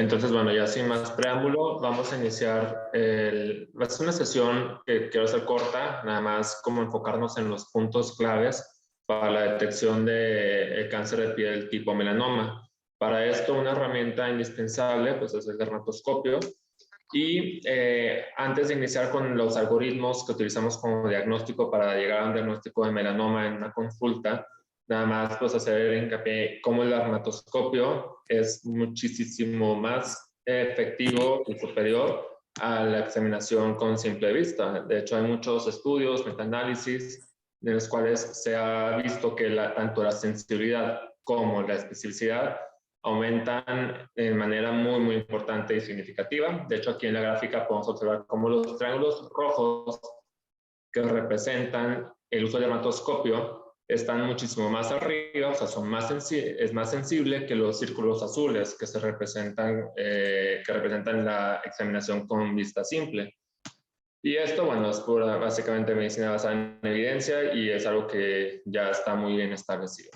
Entonces, bueno, ya sin más preámbulo, vamos a iniciar. Va a ser una sesión que quiero hacer corta, nada más como enfocarnos en los puntos claves para la detección de cáncer de piel tipo melanoma. Para esto, una herramienta indispensable pues, es el dermatoscopio. Y antes de iniciar con los algoritmos que utilizamos como diagnóstico para llegar a un diagnóstico de melanoma en una consulta, nada más pues hacer hincapié cómo el dermatoscopio es muchísimo más efectivo y superior a la examinación con simple vista. De hecho, hay muchos estudios, metaanálisis, en los cuales se ha visto que tanto la sensibilidad como la especificidad aumentan de manera muy importante y significativa. De hecho, aquí en la gráfica podemos observar cómo los triángulos rojos que representan el uso del dermatoscopio están muchísimo más arriba, o sea, es más sensible que los círculos azules que representan la examinación con vista simple. Y esto, bueno, es básicamente medicina basada en evidencia y es algo que ya está muy bien establecido.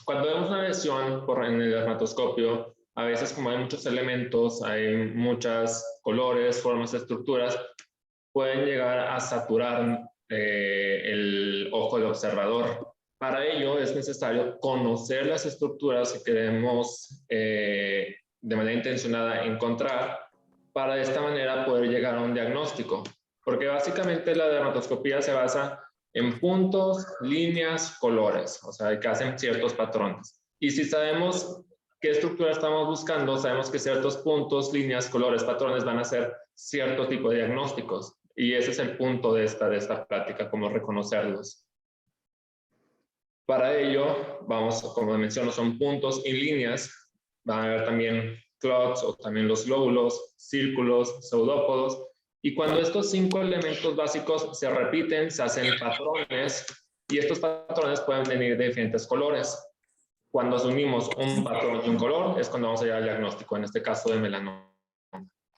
Cuando vemos una lesión en el dermatoscopio, a veces como hay muchos elementos, hay muchos colores, formas, estructuras, pueden llegar a saturar el ojo del observador. Para ello es necesario conocer las estructuras que queremos de manera intencionada encontrar para de esta manera poder llegar a un diagnóstico. Porque básicamente la dermatoscopía se basa en puntos, líneas, colores, o sea, que hacen ciertos patrones. Y si sabemos qué estructura estamos buscando, sabemos que ciertos puntos, líneas, colores, patrones van a ser cierto tipo de diagnósticos. Y ese es el punto de esta plática, cómo reconocerlos. Para ello, vamos, como menciono, son puntos y líneas. Van a haber también clots o también los lóbulos, círculos, pseudópodos. Y cuando estos 5 elementos básicos se repiten, se hacen patrones. Y estos patrones pueden venir de diferentes colores. Cuando unimos un patrón y un color, es cuando vamos a llegar al diagnóstico, en este caso de melanoma.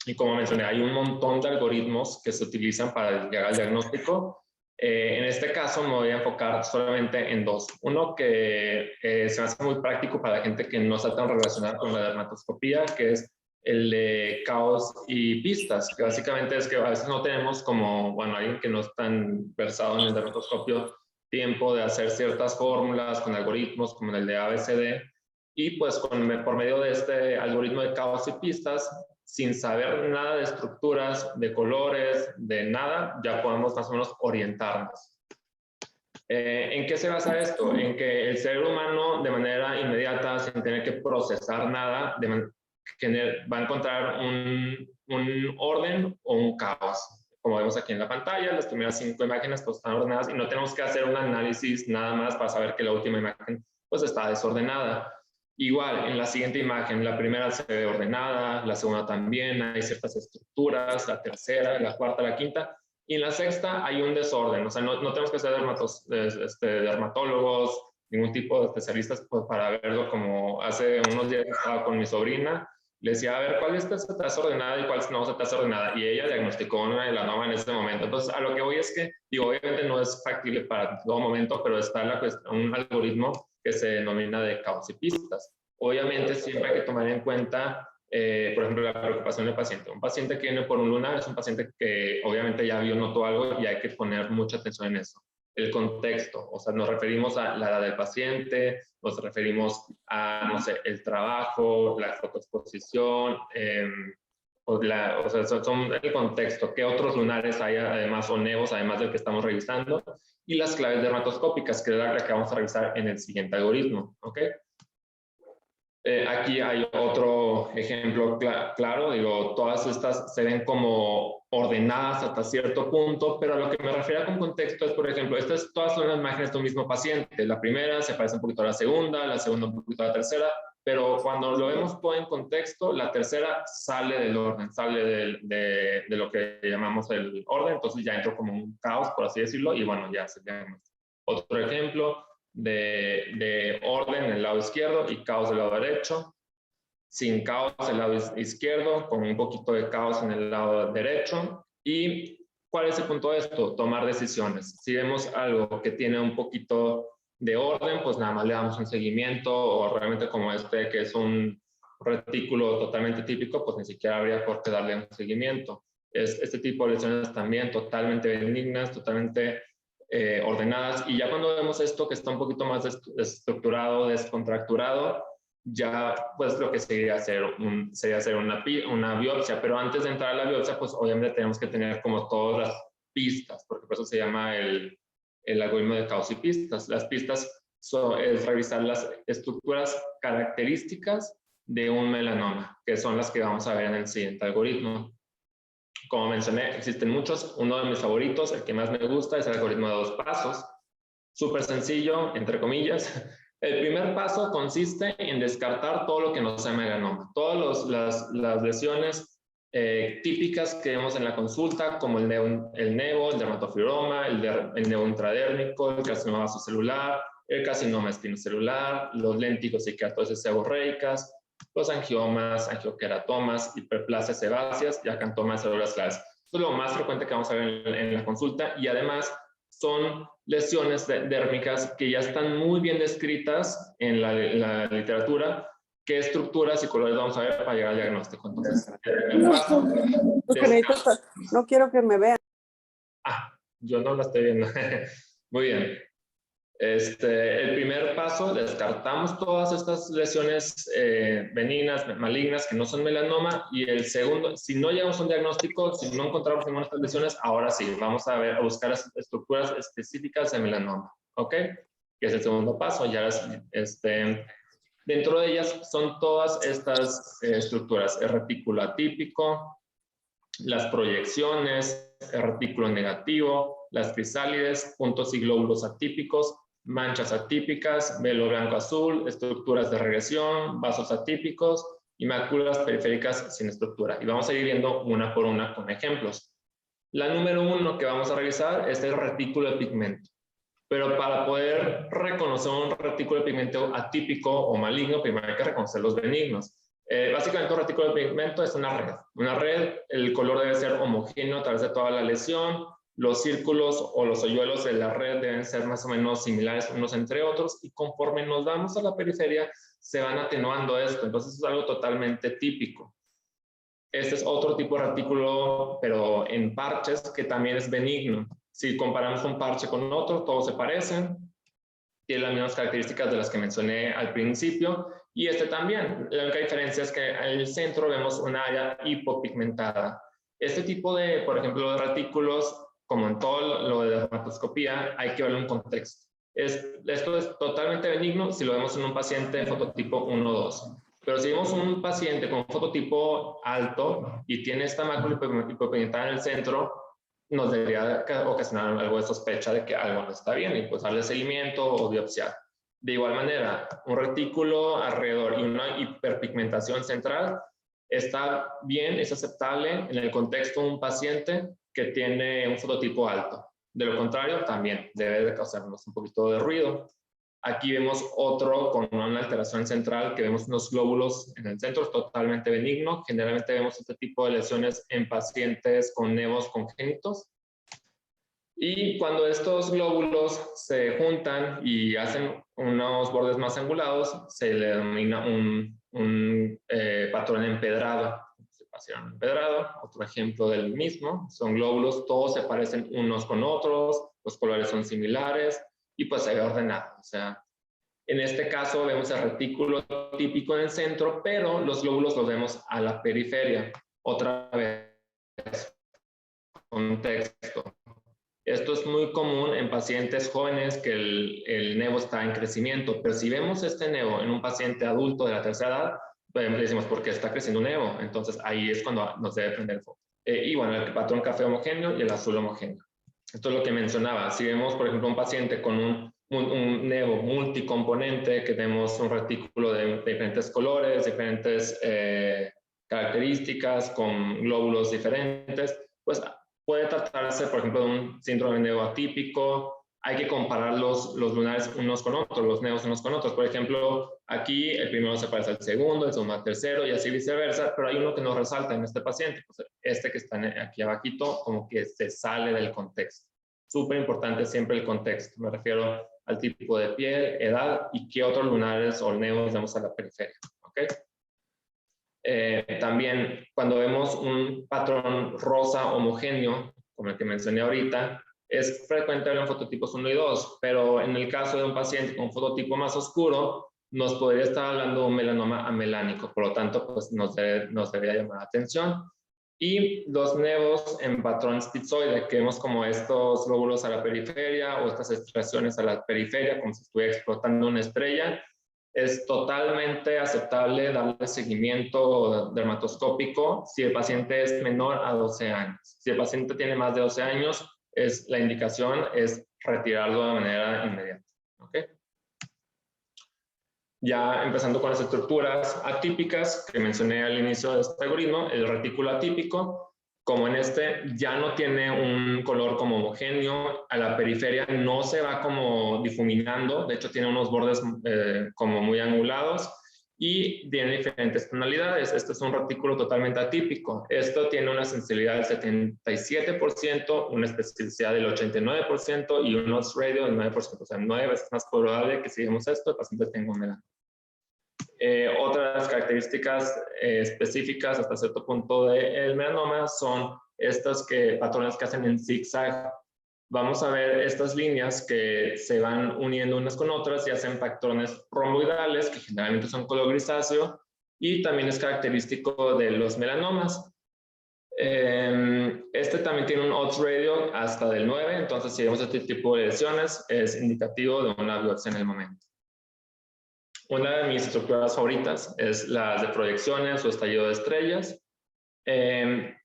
Y como mencioné, hay un montón de algoritmos que se utilizan para llegar al diagnóstico. En este caso me voy a enfocar solamente en 2. Uno que se me hace muy práctico para la gente que no está tan relacionada con la dermatoscopía, que es el de caos y pistas, que básicamente es que a veces no tenemos como, bueno, alguien que no es tan versado en el dermatoscopio, tiempo de hacer ciertas fórmulas con algoritmos como el de ABCD, y pues por medio de este algoritmo de caos y pistas, sin saber nada de estructuras, de colores, de nada, ya podemos más o menos orientarnos. ¿En qué se basa esto? En que el cerebro humano, de manera inmediata, sin tener que procesar nada, va a encontrar un orden o un caos. Como vemos aquí en la pantalla, las primeras 5 imágenes pues, están ordenadas y no tenemos que hacer un análisis nada más para saber que la última imagen pues, está desordenada. Igual, en la siguiente imagen, la primera se ve ordenada, la segunda también, hay ciertas estructuras, la tercera, la cuarta, la quinta, y en la sexta hay un desorden. O sea, no tenemos que ser dermatólogos, ningún tipo de especialistas pues, para verlo. Como hace unos días estaba con mi sobrina, le decía, a ver, ¿cuál está desordenada y cuál no está desordenada? Y ella diagnosticó una melanoma en ese momento. Entonces, a lo que voy es que, digo, obviamente no es factible para todo momento, pero está un algoritmo que se denomina de caos y pistas. Obviamente siempre hay que tomar en cuenta, por ejemplo, la preocupación del paciente. Un paciente que viene por un lunar es un paciente que obviamente ya vio, notó algo y hay que poner mucha atención en eso. El contexto, o sea, nos referimos a la edad del paciente, nos referimos a, no sé, el trabajo, la fotoexposición, o sea, son el contexto, qué otros lunares hay además o nevos, además del que estamos revisando, y las claves dermatoscópicas, que es la que vamos a revisar en el siguiente algoritmo, ¿ok? Aquí hay otro ejemplo claro, digo, todas estas se ven como ordenadas hasta cierto punto, pero a lo que me refiero con contexto es, por ejemplo, todas son las imágenes de un mismo paciente. La primera se parece un poquito a la segunda un poquito a la tercera, pero cuando lo vemos todo en contexto, la tercera sale del orden, sale de lo que llamamos el orden, entonces ya entró como un caos, por así decirlo, y bueno, ya se llama. Otro ejemplo de orden en el lado izquierdo y caos del lado derecho, sin caos en el lado izquierdo, con un poquito de caos en el lado derecho. ¿Y cuál es el punto de esto? Tomar decisiones. Si vemos algo que tiene un poquito de orden, pues nada más le damos un seguimiento, o realmente como este, que es un retículo totalmente típico, pues ni siquiera habría por qué darle un seguimiento. Este tipo de lesiones también totalmente benignas, totalmente ordenadas, y ya cuando vemos esto que está un poquito más estructurado, descontracturado, ya pues lo que sería hacer una biopsia, pero antes de entrar a la biopsia, pues obviamente tenemos que tener como todas las pistas, porque por eso se llama el algoritmo de causa y pistas. Las pistas es revisar las estructuras características de un melanoma, que son las que vamos a ver en el siguiente algoritmo. Como mencioné, existen muchos. Uno de mis favoritos, el que más me gusta, es el algoritmo de 2 pasos. Súper sencillo, entre comillas. El primer paso consiste en descartar todo lo que no sea melanoma. Todas las lesiones típicas que vemos en la consulta, como el nevo, el dermatofibroma, el nevo intradérmico, el carcinoma vasocelular, el carcinoma espinocelular, los léntigos y queratosis seborreicas, los angiomas, angioqueratomas, hiperplasias sebáceas y acantomas de células claras. Esto es lo más frecuente que vamos a ver en la consulta, y además son lesiones dérmicas que ya están muy bien descritas en la literatura, qué estructuras y colores vamos a ver para llegar al diagnóstico. Entonces, no quiero que me vean. Yo no la estoy viendo. Muy bien. El primer paso, descartamos todas estas lesiones benignas, malignas, que no son melanoma, y el segundo, si no llegamos a un diagnóstico, si no encontramos ninguna de estas lesiones, ahora sí, vamos a buscar estructuras específicas de melanoma, ¿ok? Que es el segundo paso. Ya dentro de ellas son todas estas estructuras: el retículo atípico, las proyecciones, el retículo negativo, las crisálides, puntos y glóbulos atípicos, manchas atípicas, velo blanco-azul, estructuras de regresión, vasos atípicos y máculas periféricas sin estructura. Y vamos a ir viendo una por una con ejemplos. La número 1 que vamos a revisar es el retículo de pigmento. Pero para poder reconocer un retículo de pigmento atípico o maligno, primero hay que reconocer los benignos. Básicamente un retículo de pigmento es una red. Una red, el color debe ser homogéneo a través de toda la lesión. Los círculos o los hoyuelos de la red deben ser más o menos similares unos entre otros, y conforme nos vamos a la periferia se van atenuando esto. Entonces es algo totalmente típico. Este es otro tipo de retículo, pero en parches, que también es benigno. Si comparamos un parche con otro, todos se parecen, tiene las mismas características de las que mencioné al principio, y este también. La única diferencia es que en el centro vemos un área hipopigmentada. Este tipo de, por ejemplo, de retículos, como en todo lo de dermatoscopía, hay que verlo en contexto. Esto es totalmente benigno si lo vemos en un paciente de fototipo 1-2. Pero si vemos un paciente con fototipo alto y tiene esta mácula hipopigmentada en el centro, nos debería ocasionar algo de sospecha de que algo no está bien, y pues darle seguimiento o biopsiar. De igual manera, un retículo alrededor y una hiperpigmentación central está bien, es aceptable en el contexto de un paciente que tiene un fototipo alto. De lo contrario, también debe de causarnos un poquito de ruido. Aquí vemos otro con una alteración central, que vemos unos glóbulos en el centro, totalmente benigno. Generalmente vemos este tipo de lesiones en pacientes con nevos congénitos. Y cuando estos glóbulos se juntan y hacen unos bordes más angulados, se le denomina un patrón empedrado. Empedrado, otro ejemplo del mismo, son glóbulos, todos se parecen unos con otros, los colores son similares, y pues se ve ordenado. O sea, en este caso vemos el retículo típico en el centro, pero los glóbulos los vemos a la periferia. Otra vez, contexto. Esto es muy común en pacientes jóvenes que el nevo está en crecimiento, pero si vemos este nevo en un paciente adulto de la tercera edad, pues decimos, ¿por qué está creciendo un nevo? Entonces ahí es cuando nos debe prender el foco. Y bueno, el patrón café homogéneo y el azul homogéneo. Esto es lo que mencionaba. Si vemos, por ejemplo, un paciente con un nevo multicomponente, que tenemos un retículo de diferentes colores, diferentes características, con glóbulos diferentes, pues puede tratarse, por ejemplo, de un síndrome de nevo atípico. Hay que comparar los lunares unos con otros, los nevos unos con otros. Por ejemplo, aquí el primero se parece al segundo, el segundo al tercero, y así viceversa, pero hay uno que nos resalta en este paciente. Pues este que está aquí abajito, como que se sale del contexto. Súper importante siempre el contexto. Me refiero al tipo de piel, edad y qué otros lunares o nevos vemos a la periferia. ¿Ok? También cuando vemos un patrón rosa homogéneo, como el que mencioné ahorita, es frecuente ver en fototipos 1 y 2, pero en el caso de un paciente con fototipo más oscuro, nos podría estar hablando de un melanoma amelánico, por lo tanto, pues nos debería llamar la atención. Y los nevos en patrón stitzoide, que vemos como estos lóbulos a la periferia o estas extracciones a la periferia, como si estuviera explotando una estrella, es totalmente aceptable darle seguimiento dermatoscópico si el paciente es menor a 12 años. Si el paciente tiene más de 12 años, la indicación es retirarlo de manera inmediata. ¿Okay? Ya empezando con las estructuras atípicas que mencioné al inicio de este algoritmo, el retículo atípico, como en este ya no tiene un color como homogéneo, a la periferia no se va como difuminando, de hecho tiene unos bordes como muy angulados y tiene diferentes tonalidades. Este es un retículo totalmente atípico. Esto tiene una sensibilidad del 77%, una especificidad del 89% y un odds ratio del 9%. O sea, 9 veces más probable que si vemos esto, el paciente tenga un melanoma. Otras características específicas hasta cierto punto del melanoma son estos patrones que hacen en zigzag. Vamos a ver estas líneas que se van uniendo unas con otras y hacen patrones romboidales, que generalmente son color grisáceo, y también es característico de los melanomas. Este también tiene un odds ratio hasta del 9, entonces si vemos este tipo de lesiones es indicativo de una biopsia en el momento. Una de mis estructuras favoritas es las de proyecciones o estallido de estrellas.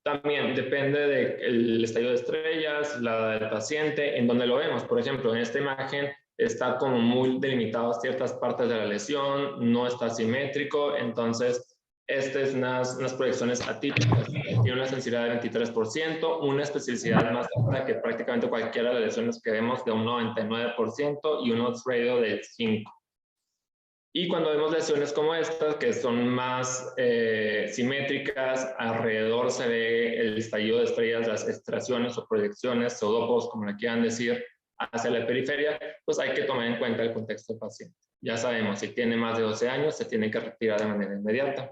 También depende del estallido de estrellas, la del paciente, en donde lo vemos. Por ejemplo, en esta imagen está como muy delimitadas ciertas partes de la lesión, no está simétrico, entonces este es unas proyecciones atípicas. Tiene una sensibilidad de 23%, una especificidad más alta que prácticamente cualquiera de las lesiones que vemos de un 99% y un odds ratio de 5. Y cuando vemos lesiones como estas, que son más simétricas, alrededor se ve el estallido de estrellas, las extracciones o proyecciones, pseudopos, como le quieran decir, hacia la periferia, pues hay que tomar en cuenta el contexto del paciente. Ya sabemos, si tiene más de 12 años, se tiene que retirar de manera inmediata.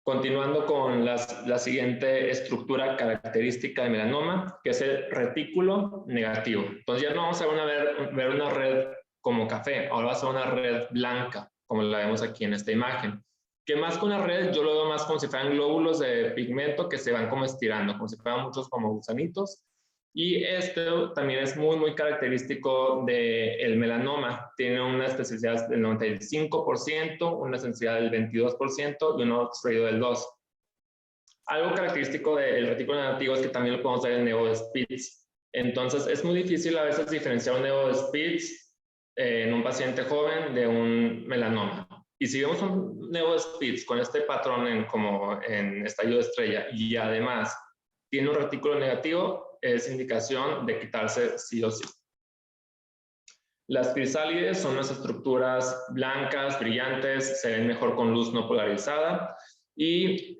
Continuando con la siguiente estructura característica de melanoma, que es el retículo negativo. Entonces ya no vamos a ver una red como café, ahora va a ser una red blanca, como la vemos aquí en esta imagen. Que más que una red, yo lo veo más como si fueran glóbulos de pigmento que se van como estirando, como si fueran muchos como gusanitos. Y esto también es muy, muy característico del melanoma. Tiene una especificidad del 95%, una sensibilidad del 22% y un odds ratio del 2%. Algo característico del retículo negativo es que también lo podemos ver en nevo de Spitz. Entonces, es muy difícil a veces diferenciar un nevo de Spitz en un paciente joven de un melanoma. Y si vemos un nevo de Spitz con este patrón como en estallido de estrella y además tiene un retículo negativo, es indicación de quitarse sí o sí. Las crisálides son unas estructuras blancas, brillantes, se ven mejor con luz no polarizada y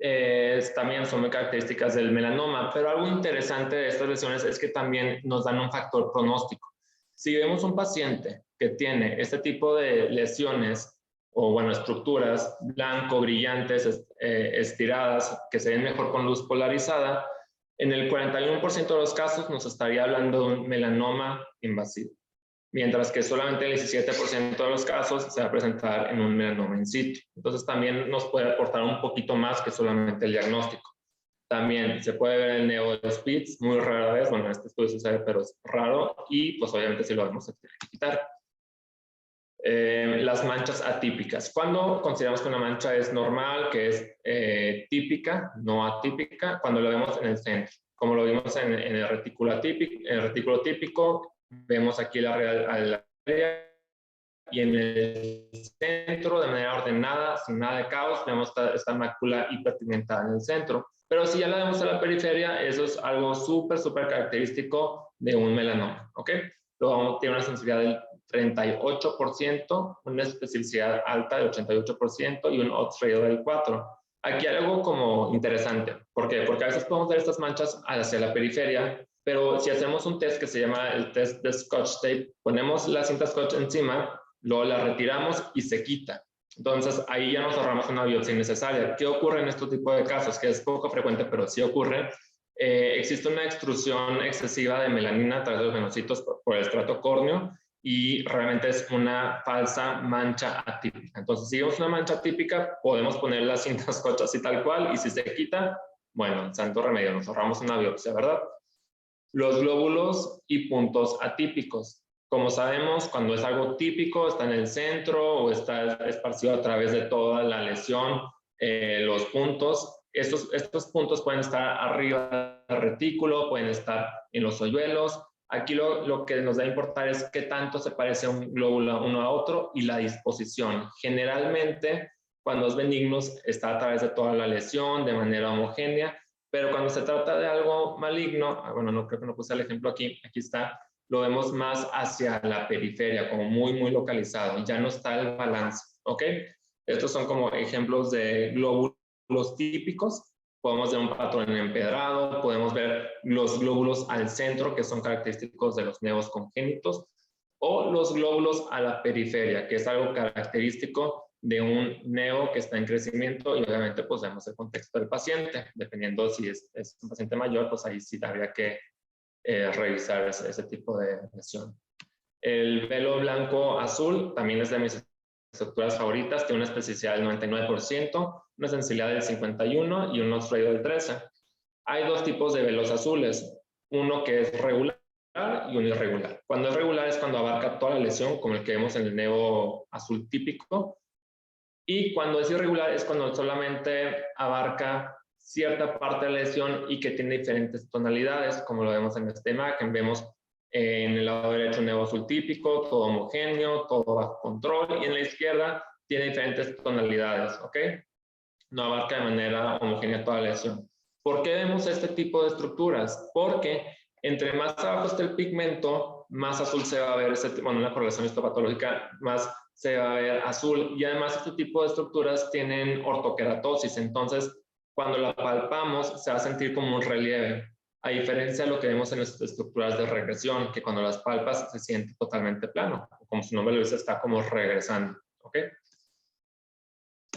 también son muy características del melanoma, pero algo interesante de estas lesiones es que también nos dan un factor pronóstico. Si vemos un paciente que tiene este tipo de lesiones o, bueno, estructuras blanco, brillantes, estiradas, que se ven mejor con luz polarizada, en el 41% de los casos nos estaría hablando de un melanoma invasivo, mientras que solamente el 17% de los casos se va a presentar en un melanoma in situ. Entonces también nos puede aportar un poquito más que solamente el diagnóstico. También se puede ver el nevo de Spitz, muy rara vez, bueno, este estudio sucede, pero es raro, y pues obviamente si lo vemos se tiene que quitar. Las manchas atípicas. ¿Cuándo consideramos que una mancha es normal, que es típica, no atípica? Cuando lo vemos en el centro. Como lo vimos en el retículo típico, vemos aquí la área y en el centro, de manera ordenada, sin nada de caos, vemos esta mácula hiperpigmentada en el centro. Pero si ya la vemos a la periferia, eso es algo súper característico de un melanoma, ¿ok? Luego tiene una sensibilidad del 38%, una especificidad alta del 88% y un odds ratio del 4%. Aquí hay algo como interesante. ¿Por qué? Porque a veces podemos ver estas manchas hacia la periferia, pero si hacemos un test que se llama el test de Scotch Tape, ponemos la cinta Scotch encima, luego la retiramos y se quita. Entonces, ahí ya nos ahorramos una biopsia innecesaria. ¿Qué ocurre en este tipo de casos? Que es poco frecuente, pero sí ocurre. Existe una extrusión excesiva de melanina a través de los venocitos por el estrato córneo y realmente es una falsa mancha atípica. Entonces, si vemos una mancha atípica, podemos poner las cintas scotch así tal cual y si se quita, bueno, santo remedio, nos ahorramos una biopsia, ¿verdad? Los glóbulos y puntos atípicos. Como sabemos, cuando es algo típico, está en el centro o está esparcido a través de toda la lesión, los puntos. Estos puntos pueden estar arriba del retículo, pueden estar en los hoyuelos. Aquí lo que nos da a importar es qué tanto se parece un glóbulo uno a otro y la disposición. Generalmente, cuando es benigno, está a través de toda la lesión de manera homogénea, pero cuando se trata de algo maligno, bueno, no creo que no puse el ejemplo aquí está, lo vemos más hacia la periferia, como muy, muy localizado, ya no está el balance, ¿ok? Estos son como ejemplos de glóbulos típicos. Podemos ver un patrón empedrado, podemos ver los glóbulos al centro, que son característicos de los neos congénitos, o los glóbulos a la periferia, que es algo característico de un neo que está en crecimiento y obviamente pues vemos el contexto del paciente. Dependiendo si es un paciente mayor, pues ahí sí habría que revisar ese tipo de lesión. El velo blanco azul también es de mis estructuras favoritas, tiene una especificidad del 99%, una sensibilidad del 51% y un odds ratio del 13%. Hay dos tipos de velos azules, uno que es regular y uno irregular. Cuando es regular es cuando abarca toda la lesión, como el que vemos en el neo azul típico, y cuando es irregular es cuando solamente abarca cierta parte de la lesión y que tiene diferentes tonalidades, como lo vemos en esta imagen. Vemos en el lado derecho un neo azul típico, todo homogéneo, todo bajo control, y en la izquierda tiene diferentes tonalidades, ¿ok? No abarca de manera homogénea toda la lesión. ¿Por qué vemos este tipo de estructuras? Porque entre más abajo esté el pigmento, más azul se va a ver, bueno, una correlación histopatológica, más se va a ver azul. Y además este tipo de estructuras tienen ortoqueratosis, entonces cuando la palpamos se va a sentir como un relieve, a diferencia de lo que vemos en las estructuras de regresión, que cuando las palpas se siente totalmente plano, como su nombre lo dice, está como regresando, ¿ok?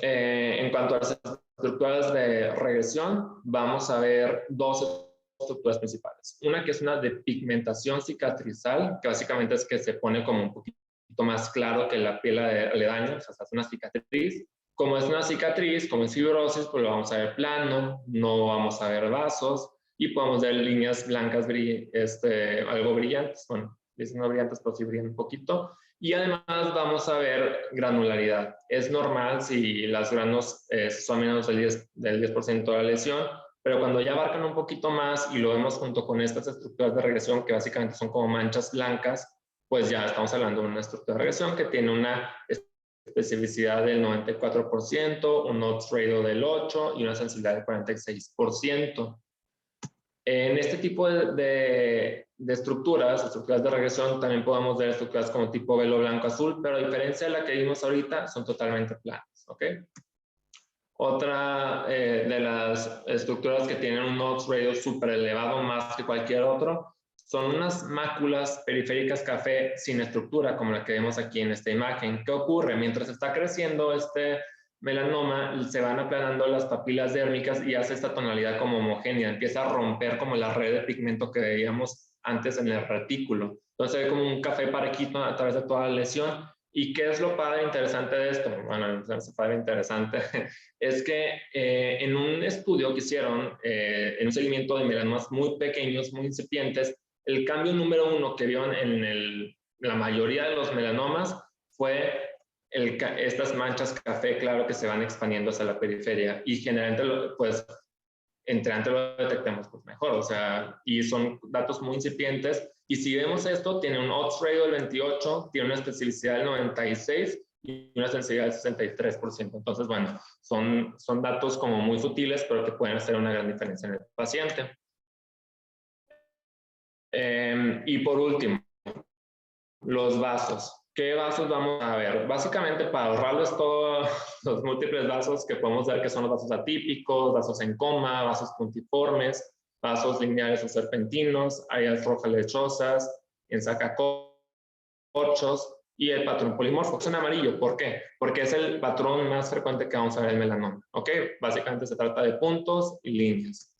En cuanto a las estructuras de regresión, vamos a ver dos estructuras principales. Una que es una de pigmentación cicatrizal, que básicamente es que se pone como un poquito más claro que la piel aledaña, o sea, se hace una cicatriz. Como es una cicatriz, como es fibrosis, pues lo vamos a ver plano, no vamos a ver vasos y podemos ver líneas blancas algo brillantes, bueno, no brillantes, pero sí brillan un poquito. Y además vamos a ver granularidad. Es normal si las granos son menos del 10% de la lesión, pero cuando ya abarcan un poquito más y lo vemos junto con estas estructuras de regresión, que básicamente son como manchas blancas, pues ya estamos hablando de una estructura de regresión que tiene una especificidad del 94%, un odds ratio del 8% y una sensibilidad del 46%. En este tipo de estructuras de regresión, también podemos ver estructuras como tipo velo blanco-azul, pero a diferencia de la que vimos ahorita, son totalmente planas, ¿ok? Otra de las estructuras que tienen un odds ratio súper elevado, más que cualquier otro, son unas máculas periféricas café sin estructura, como la que vemos aquí en esta imagen. ¿Qué ocurre? Mientras está creciendo este melanoma, se van aplanando las papilas dérmicas y hace esta tonalidad como homogénea, empieza a romper como la red de pigmento que veíamos antes en el retículo. Entonces se ve como un café parejito a través de toda la lesión. ¿Y qué es lo padre interesante de esto? Bueno, lo padre interesante es que en un estudio que hicieron en un seguimiento de melanomas muy pequeños, muy incipientes, el cambio número 1 que vieron en la mayoría de los melanomas fue estas manchas café, claro, que se van expandiendo hacia la periferia y generalmente, pues, entre antes lo detectemos, pues mejor, o sea, y son datos muy incipientes. Y si vemos esto, tiene un odds ratio del 28, tiene una especificidad del 96 y una sensibilidad del 63%. Entonces, bueno, son datos como muy sutiles, pero que pueden hacer una gran diferencia en el paciente. Y por último, los vasos. ¿Qué vasos vamos a ver? Básicamente, para ahorrarles todos los múltiples vasos que podemos ver, que son los vasos atípicos, vasos en coma, vasos puntiformes, vasos lineares o serpentinos, áreas rojas lechosas, en sacacorchos. y el patrón polimorfo. Es en amarillo. ¿Por qué? Porque es el patrón más frecuente que vamos a ver en melanoma. ¿Ok? Básicamente se trata de puntos y líneas.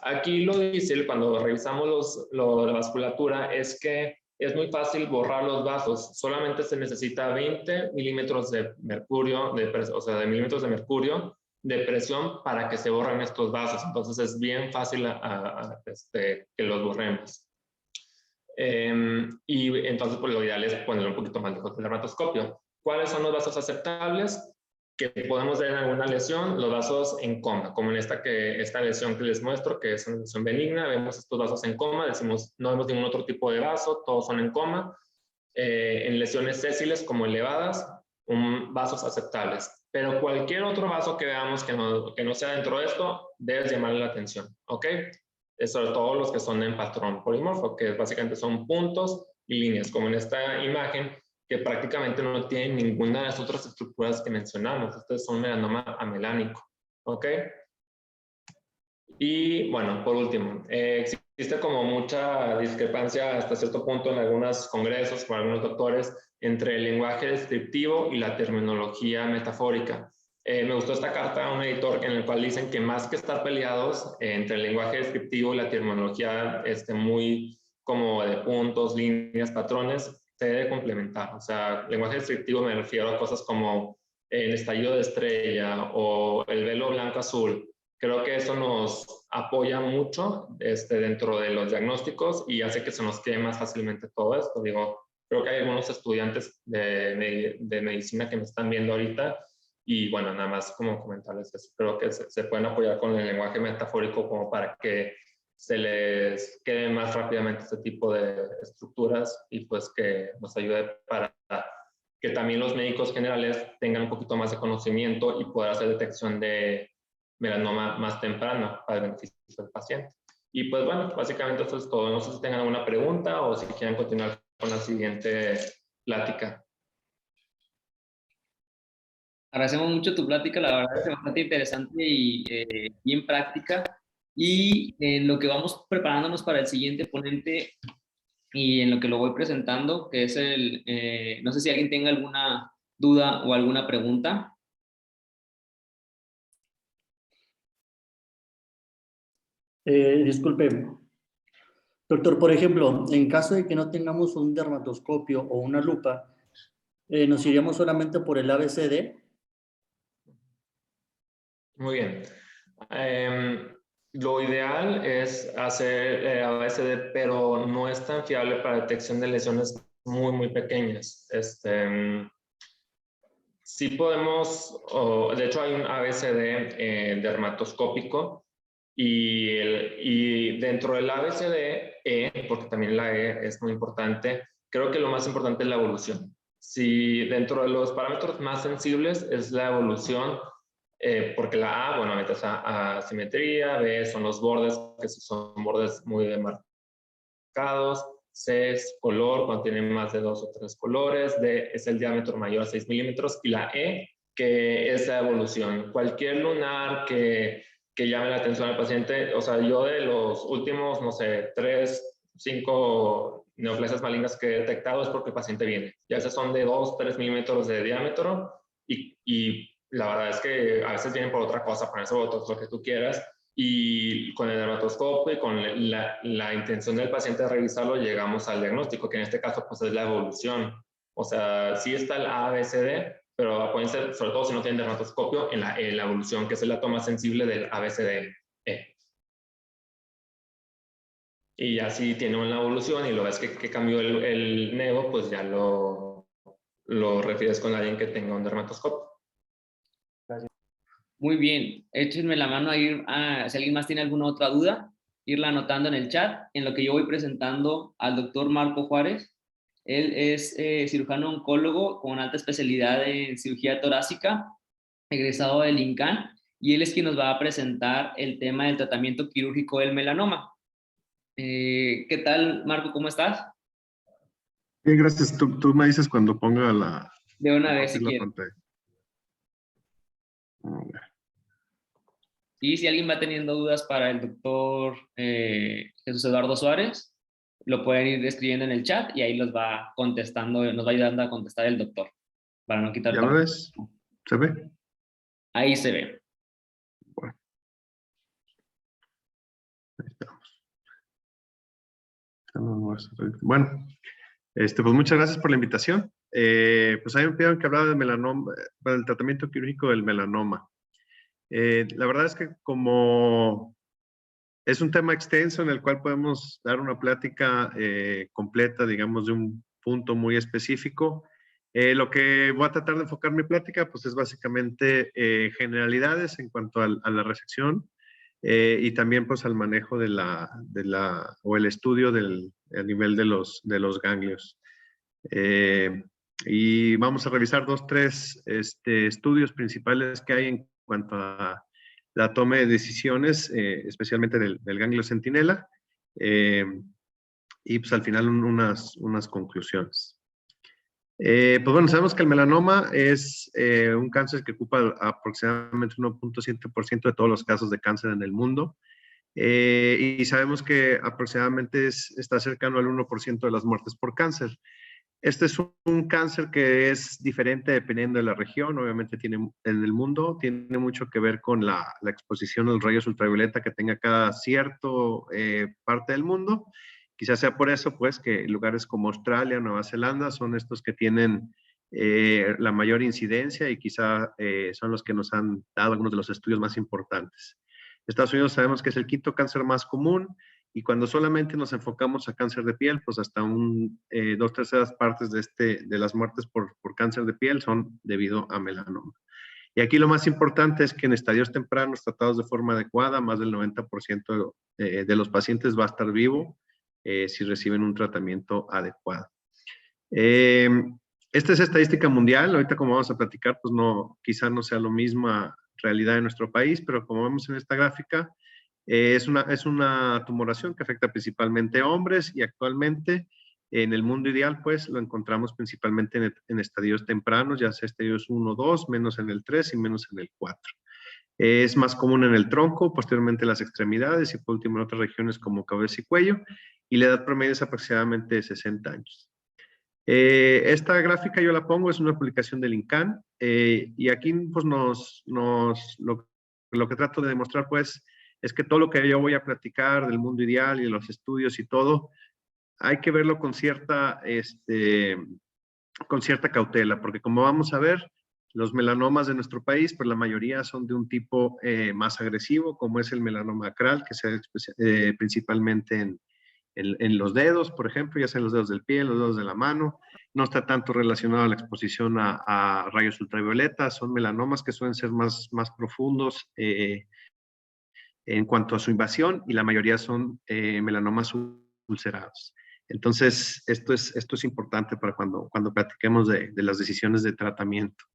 Aquí lo difícil cuando revisamos la vasculatura es que es muy fácil borrar los vasos. Solamente se necesita 20 milímetros de mercurio, o sea, de milímetros de mercurio de presión para que se borren estos vasos. Entonces es bien fácil que los borremos. Y entonces pues lo ideal es ponerlo un poquito más lejos del dermatoscopio. ¿Cuáles son los vasos aceptables? Que podemos ver en alguna lesión, los vasos en coma, como en esta lesión que les muestro, que es una lesión benigna. Vemos estos vasos en coma, decimos no vemos ningún otro tipo de vaso, todos son en coma. En lesiones sésiles como elevadas, vasos aceptables. Pero cualquier otro vaso que veamos que no sea dentro de esto, debes llamarle la atención, ¿ok? Sobre todo los que son en patrón polimorfo, que básicamente son puntos y líneas, como en esta imagen, que prácticamente no tienen ninguna de las otras estructuras que mencionamos. Este es un melanoma amelánico, ¿ok? Y bueno, por último, existe como mucha discrepancia hasta cierto punto en algunos congresos con algunos doctores entre el lenguaje descriptivo y la terminología metafórica. Me gustó esta carta a un editor en el cual dicen que más que estar peleados entre el lenguaje descriptivo y la terminología muy como de puntos, líneas, patrones, se debe complementar. O sea, lenguaje descriptivo me refiero a cosas como el estallido de estrella o el velo blanco-azul. Creo que eso nos apoya mucho dentro de los diagnósticos y hace que se nos quede más fácilmente todo esto. Digo, creo que hay algunos estudiantes de medicina que me están viendo ahorita y bueno, nada más como comentarles eso. Creo que se pueden apoyar con el lenguaje metafórico como para que se les quede más rápidamente este tipo de estructuras y pues que nos ayude para que también los médicos generales tengan un poquito más de conocimiento y poder hacer detección de melanoma más temprano para el beneficio del paciente. Y pues bueno, básicamente eso es todo. No sé si tengan alguna pregunta o si quieren continuar con la siguiente plática. Agradecemos mucho tu plática, la verdad es bastante interesante y bien práctica. Y en lo que vamos preparándonos para el siguiente ponente y en lo que lo voy presentando, que es no sé si alguien tenga alguna duda o alguna pregunta. Disculpe, doctor, por ejemplo, en caso de que no tengamos un dermatoscopio o una lupa, ¿nos iríamos solamente por el ABCD? Muy bien. Lo ideal es hacer ABCD, pero no es tan fiable para detección de lesiones muy pequeñas. Sí podemos, de hecho hay un ABCD dermatoscópico y dentro del ABCD, porque también la E es muy importante, creo que lo más importante es la evolución. Si dentro de los parámetros más sensibles es la evolución, porque la A, bueno, metes a simetría, B son los bordes, que son bordes muy demarcados, C es color, cuando tiene más de 2 o 3 colores, D es el diámetro mayor a 6 milímetros, y la E, que es la evolución. Cualquier lunar que llame la atención al paciente, o sea, yo de los últimos, no sé, 3, 5 neoplasias malignas que he detectado es porque el paciente viene. Ya esas son de 2, 3 milímetros de diámetro y la verdad es que a veces vienen por otra cosa, ponerse botox, lo que tú quieras, y con el dermatoscopio y con la intención del paciente de revisarlo llegamos al diagnóstico, que en este caso pues es la evolución. O sea, sí está el A, B, C, D, pero pueden ser, sobre todo si no tienen dermatoscopio, en la evolución, que es la toma sensible del A, B, C, D, E. Y ya si tiene una evolución y lo ves que cambió el nevo, pues ya lo refieres con alguien que tenga un dermatoscopio. Muy bien, échenme la mano ahí si alguien más tiene alguna otra duda, irla anotando en el chat, en lo que yo voy presentando al doctor Marco Juárez. Él es cirujano oncólogo con alta especialidad en cirugía torácica, egresado del INCAN, y él es quien nos va a presentar el tema del tratamiento quirúrgico del melanoma. ¿Qué tal, Marco? ¿Cómo estás? Bien, gracias. Tú me dices cuando ponga De una vez, si la quieres. pantalla. Y si alguien va teniendo dudas para el doctor Jesús Eduardo Suárez, lo pueden ir escribiendo en el chat y ahí los va contestando, nos va ayudando a contestar el doctor, para no quitar ¿Ya me tanto. ves? ¿Se ve? Ahí se ve. Bueno, ahí estamos. Bueno, pues muchas gracias por la invitación. Pues ahí me pidieron que hablara del melanoma, para el tratamiento quirúrgico del melanoma. La verdad es que como es un tema extenso en el cual podemos dar una plática completa, digamos, de un punto muy específico. Lo que voy a tratar de enfocar mi plática, pues es básicamente generalidades en cuanto a la resección y también pues al manejo o el estudio a nivel de los ganglios. Y vamos a revisar 2, 3 estudios principales que hay en cuanto a la toma de decisiones, especialmente del ganglio centinela, y pues al final unas conclusiones. Pues bueno, sabemos que el melanoma es un cáncer que ocupa aproximadamente 1.7% de todos los casos de cáncer en el mundo, y sabemos que aproximadamente está cercano al 1% de las muertes por cáncer. Este es un cáncer que es diferente dependiendo de la región, obviamente en el mundo, tiene mucho que ver con la exposición a los rayos ultravioleta que tenga cada cierto parte del mundo. Quizás sea por eso, pues, que lugares como Australia, Nueva Zelanda son estos que tienen la mayor incidencia y quizá son los que nos han dado algunos de los estudios más importantes. Estados Unidos sabemos que es el quinto cáncer más común, y cuando solamente nos enfocamos a cáncer de piel, pues hasta 2/3 partes de las muertes por cáncer de piel son debido a melanoma. Y aquí lo más importante es que en estadios tempranos, tratados de forma adecuada, más del 90% de los pacientes va a estar vivo si reciben un tratamiento adecuado. Esta es estadística mundial. Ahorita, como vamos a platicar, pues quizá no sea la misma realidad en nuestro país, pero como vemos en esta gráfica, es una tumoración que afecta principalmente a hombres, y actualmente en el mundo ideal pues lo encontramos principalmente en estadios tempranos, ya sea estadios 1, 2, menos en el 3 y menos en el 4. Es más común en el tronco, posteriormente en las extremidades y por último en otras regiones como cabeza y cuello, y la edad promedio es aproximadamente 60 años. Esta gráfica yo la pongo, es una publicación del INCAN, y aquí pues lo que trato de demostrar pues es que todo lo que yo voy a platicar del mundo ideal y de los estudios y todo, hay que verlo con cierta cautela, porque como vamos a ver, los melanomas de nuestro país, pues la mayoría son de un tipo más agresivo, como es el melanoma acral, que se da principalmente en los dedos, por ejemplo, ya sea en los dedos del pie, los dedos de la mano. No está tanto relacionado a la exposición a rayos ultravioleta, son melanomas que suelen ser más profundos en cuanto a su invasión, y la mayoría son melanomas ulcerados. Entonces, esto es importante para cuando platiquemos de las decisiones de tratamiento.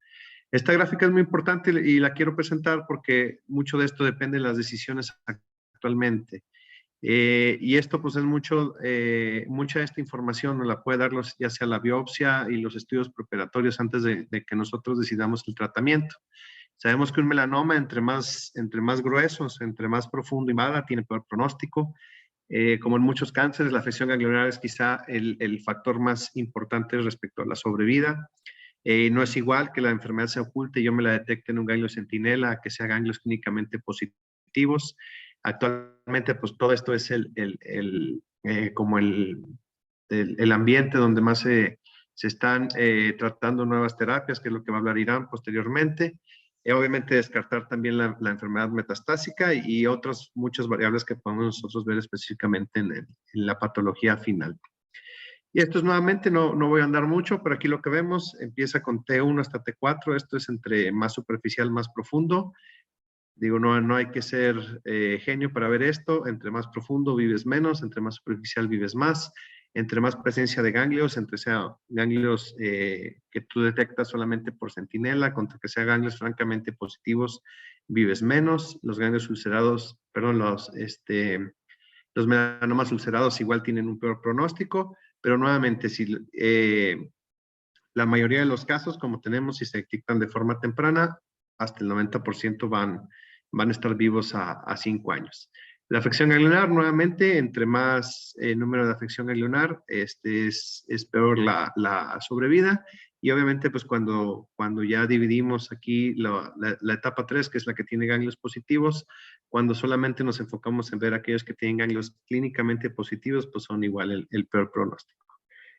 Esta gráfica es muy importante y la quiero presentar porque mucho de esto depende de las decisiones actualmente. Y esto pues es mucha de esta información nos la puede dar ya sea la biopsia y los estudios preoperatorios antes de que nosotros decidamos el tratamiento. Sabemos que un melanoma entre más gruesos, entre más profundo y mala, tiene peor pronóstico. Como en muchos cánceres, la afección ganglionar es quizá el factor más importante respecto a la sobrevida. No es igual que la enfermedad se oculte y yo me la detecte en un ganglio centinela, que sea ganglios clínicamente positivos. Actualmente, pues todo esto es como el ambiente donde más se están tratando nuevas terapias, que es lo que va a hablar Irán posteriormente. Obviamente descartar también la enfermedad metastásica y otras muchas variables que podemos nosotros ver específicamente en la patología final. Y esto es nuevamente, no voy a andar mucho, pero aquí lo que vemos empieza con T1 hasta T4, esto es entre más superficial, más profundo. Digo, no hay que ser genio para ver esto. Entre más profundo vives menos, entre más superficial vives más, entre más presencia de ganglios, entre sea ganglios que tú detectas solamente por centinela, contra que sea ganglios francamente positivos, vives menos. Los ganglios ulcerados, perdón, los melanomas ulcerados igual tienen un peor pronóstico, pero nuevamente, si la mayoría de los casos, como tenemos, si se detectan de forma temprana, hasta el 90% van a estar vivos a 5 años. La afección ganglionar, nuevamente, entre más número de afección ganglionar, es peor la sobrevida. Y obviamente, pues cuando ya dividimos aquí la etapa 3, que es la que tiene ganglios positivos, cuando solamente nos enfocamos en ver aquellos que tienen ganglios clínicamente positivos, pues son igual el peor pronóstico.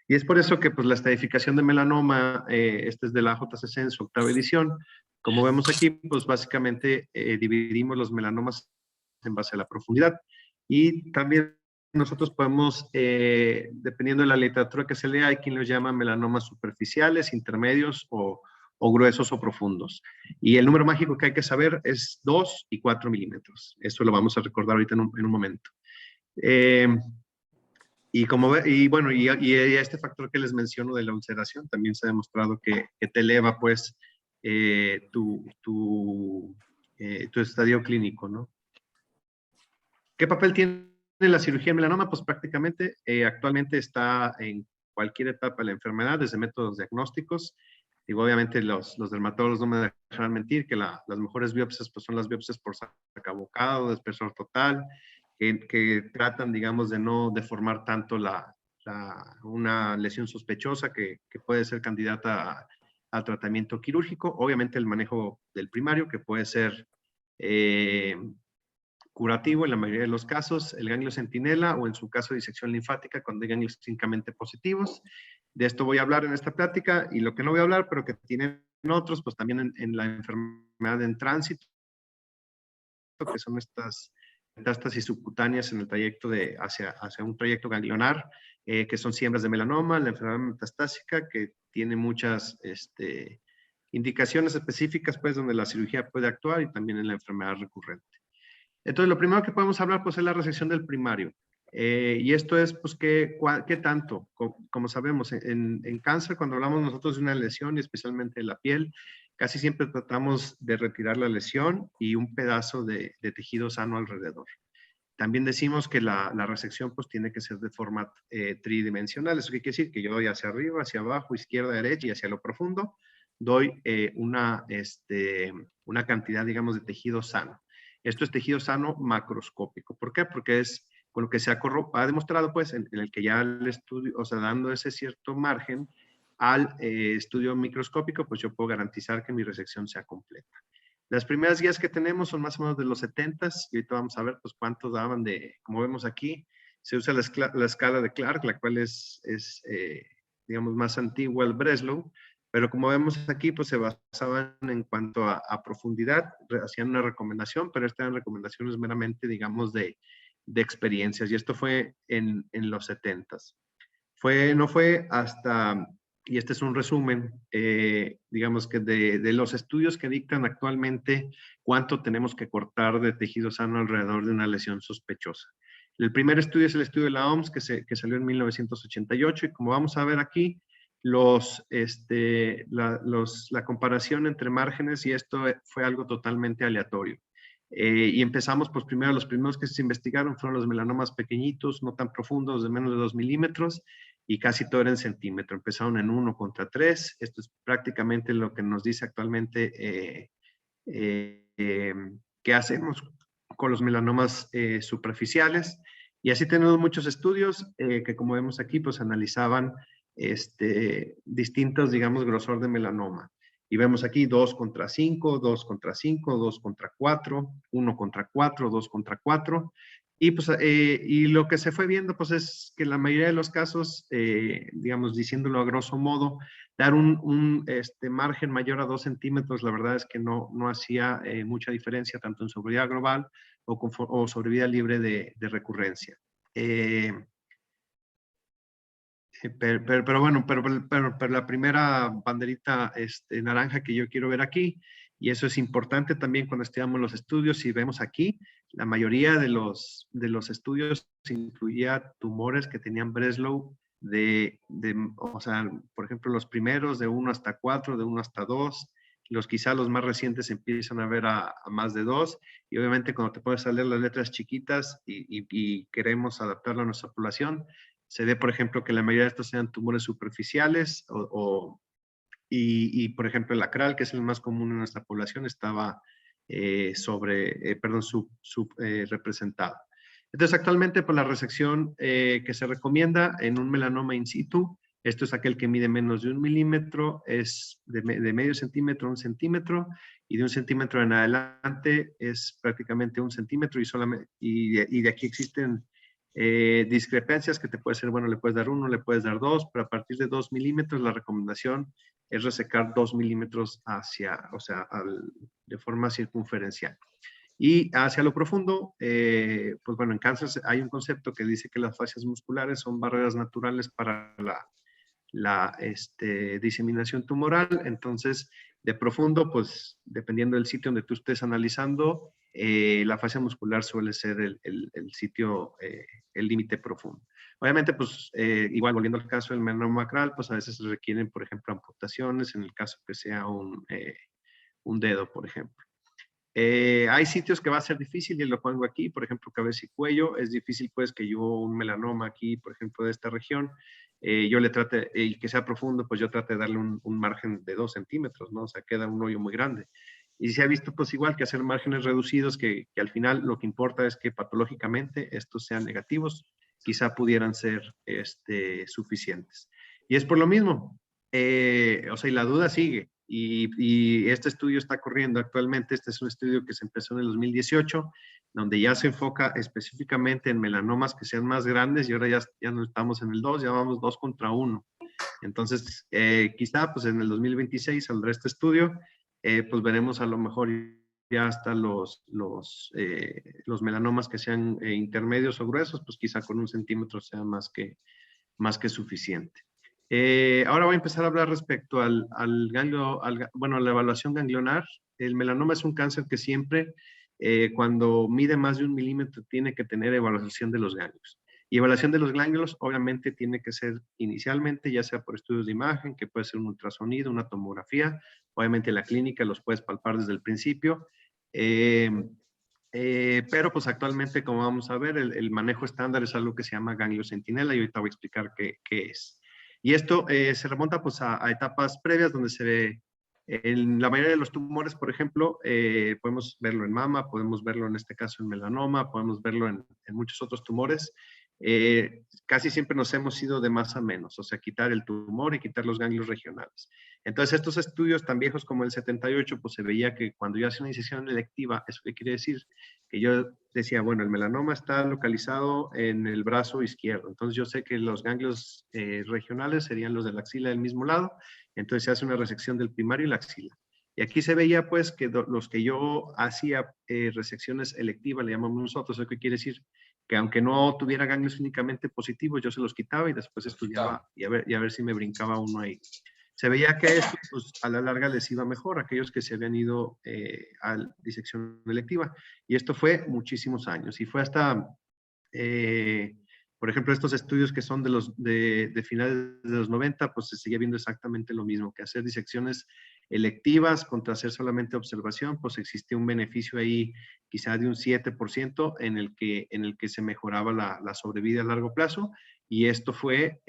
Y es por eso que pues, la estadificación de melanoma, este es de la JCC en su 8ª edición. Como vemos aquí, pues básicamente dividimos los melanomas en base a la profundidad. Y también nosotros podemos, dependiendo de la literatura que se lea, hay quien los llama melanomas superficiales, intermedios o gruesos o profundos. Y el número mágico que hay que saber es 2 y 4 milímetros. Eso lo vamos a recordar ahorita en un momento. Y este factor que les menciono de la ulceración también se ha demostrado que te eleva pues tu estadio clínico, ¿no? ¿Qué papel tiene la cirugía en melanoma? Pues prácticamente actualmente está en cualquier etapa de la enfermedad, desde métodos diagnósticos. Digo, obviamente los dermatólogos no me dejarán mentir que las mejores biopsias pues son las biopsias por sacabocado, de espesor total, que tratan, digamos, de no deformar tanto una lesión sospechosa que puede ser candidata a tratamiento quirúrgico. Obviamente el manejo del primario, que puede ser curativo en la mayoría de los casos, el ganglio centinela o en su caso disección linfática cuando hay ganglios clínicamente positivos. De esto voy a hablar en esta plática, y lo que no voy a hablar, pero que tienen otros, pues también en la enfermedad en tránsito, que son estas metástasis subcutáneas en el trayecto hacia un trayecto ganglionar, que son siembras de melanoma, la enfermedad metastásica, que tiene muchas indicaciones específicas, pues, donde la cirugía puede actuar, y también en la enfermedad recurrente. Entonces, lo primero que podemos hablar, pues, es la resección del primario. Y esto es, pues, ¿qué tanto? Como sabemos, en cáncer, cuando hablamos nosotros de una lesión, y especialmente de la piel, casi siempre tratamos de retirar la lesión y un pedazo de tejido sano alrededor. También decimos que la resección, pues, tiene que ser de forma tridimensional. ¿Eso qué quiere decir? Que yo doy hacia arriba, hacia abajo, izquierda, derecha y hacia lo profundo, doy una cantidad, digamos, de tejido sano. Esto es tejido sano macroscópico. ¿Por qué? Porque es con lo que se ha demostrado, pues, en el que ya el estudio, o sea, dando ese cierto margen al estudio microscópico, pues yo puedo garantizar que mi resección sea completa. Las primeras guías que tenemos son más o menos de los 70s, y ahorita vamos a ver, pues, cuántos daban como vemos aquí, se usa la escala de Clark, la cual es digamos, más antigua, el Breslow, pero como vemos aquí, pues se basaban en cuanto a profundidad, hacían una recomendación, pero estas eran recomendaciones meramente, digamos, de experiencias, y esto fue en los 70s. No fue hasta, y este es un resumen, digamos que de los estudios que dictan actualmente cuánto tenemos que cortar de tejido sano alrededor de una lesión sospechosa. El primer estudio es el estudio de la OMS que salió en 1988, y como vamos a ver aquí, la comparación entre márgenes, y esto fue algo totalmente aleatorio. Y empezamos, pues primero, los primeros que se investigaron fueron los melanomas pequeñitos, no tan profundos, de menos de 2 milímetros, y casi todo era en centímetro. Empezaron en 1 contra 3. Esto es prácticamente lo que nos dice actualmente qué hacemos con los melanomas superficiales. Y así tenemos muchos estudios que, como vemos aquí, pues analizaban distintos, digamos, grosor de melanoma. Y vemos aquí 2 contra 5, 2 contra 5, 2 contra 4, 1 contra 4, 2 contra 4. Y, pues, y lo que se fue viendo, pues, es que en la mayoría de los casos, digamos, diciéndolo a grosso modo, dar un margen mayor a 2 centímetros, la verdad es que no hacía mucha diferencia, tanto en sobrevida global o sobrevida libre de recurrencia. Pero bueno, pero la primera banderita naranja que yo quiero ver aquí, y eso es importante también cuando estudiamos los estudios, y vemos aquí, la mayoría de los estudios incluía tumores que tenían Breslow o sea, por ejemplo, los primeros de 1 hasta 4, de 1 hasta 2, quizá los más recientes empiezan a ver a más de 2, y obviamente cuando te puedes leer las letras chiquitas y queremos adaptarlo a nuestra población, se ve, por ejemplo, que la mayoría de estos sean tumores superficiales y, por ejemplo, el acral, que es el más común en nuestra población, estaba representado. Entonces, actualmente, pues la resección que se recomienda en un melanoma in situ, esto es aquel que mide menos de 1 milímetro, es de medio centímetro a 1 centímetro, y de 1 centímetro en adelante es prácticamente 1 centímetro, y de aquí existen discrepancias que te puede ser, bueno, le puedes dar 1, le puedes dar 2, pero a partir de 2 milímetros la recomendación es resecar 2 milímetros de forma circunferencial. Y hacia lo profundo, pues bueno, en cáncer hay un concepto que dice que las fascias musculares son barreras naturales para la diseminación tumoral. Entonces, de profundo, pues dependiendo del sitio donde tú estés analizando, la fascia muscular suele ser el sitio, el límite profundo. Obviamente, pues igual volviendo al caso del melanoma acral, pues a veces se requieren, por ejemplo, amputaciones en el caso que sea un dedo, por ejemplo. Hay sitios que va a ser difícil y lo pongo aquí, por ejemplo, cabeza y cuello. Es difícil, pues, que yo un melanoma aquí, por ejemplo, de esta región, yo le trate, y que sea profundo, pues yo trate de darle un margen de 2 centímetros, ¿no? O sea, queda un hoyo muy grande. Y se ha visto, pues, igual que hacer márgenes reducidos, que al final lo que importa es que patológicamente estos sean negativos, quizá pudieran ser suficientes. Y es por lo mismo, o sea, y la duda sigue. Y este estudio está corriendo actualmente. Este es un estudio que se empezó en el 2018, donde ya se enfoca específicamente en melanomas que sean más grandes, y ahora ya no estamos en el 2, ya vamos 2 contra 1. Entonces, quizá pues en el 2026 saldrá este estudio, pues veremos a lo mejor ya hasta los melanomas que sean intermedios o gruesos, pues quizá con 1 centímetro sea más que suficiente. Ahora voy a empezar a hablar respecto al ganglio, bueno, a la evaluación ganglionar. El melanoma es un cáncer que siempre, cuando mide más de 1 milímetro, tiene que tener evaluación de los ganglios. Y evaluación de los ganglios, obviamente, tiene que ser inicialmente, ya sea por estudios de imagen, que puede ser un ultrasonido, una tomografía. Obviamente, la clínica los puedes palpar desde el principio. Pero pues actualmente, como vamos a ver, el manejo estándar es algo que se llama ganglio centinela, y ahorita voy a explicar qué es. Y esto se remonta pues a etapas previas donde se ve en la mayoría de los tumores, por ejemplo, podemos verlo en mama, podemos verlo en este caso en melanoma, podemos verlo en muchos otros tumores. Casi siempre nos hemos ido de más a menos, o sea, quitar el tumor y quitar los ganglios regionales. Entonces, estos estudios tan viejos como el 78, pues se veía que cuando yo hacía una incisión electiva, ¿eso qué quiere decir? Que yo decía, bueno, el melanoma está localizado en el brazo izquierdo, entonces yo sé que los ganglios regionales serían los de la axila del mismo lado, entonces se hace una resección del primario y la axila. Y aquí se veía pues que los que yo hacía resecciones electivas, le llamamos nosotros, ¿eso qué quiere decir? Que aunque no tuviera ganglios únicamente positivos, yo se los quitaba y después estudiaba y a ver si me brincaba uno ahí. Se veía que esto, pues, a la larga les iba mejor, aquellos que se habían ido a disección electiva. Y esto fue muchísimos años. Y fue hasta, por ejemplo, estos estudios que son de finales de los 90, pues se sigue viendo exactamente lo mismo, que hacer disecciones electivas contra hacer solamente observación, pues existe un beneficio ahí quizá de un 7% en el que se mejoraba la sobrevida a largo plazo. Y esto fue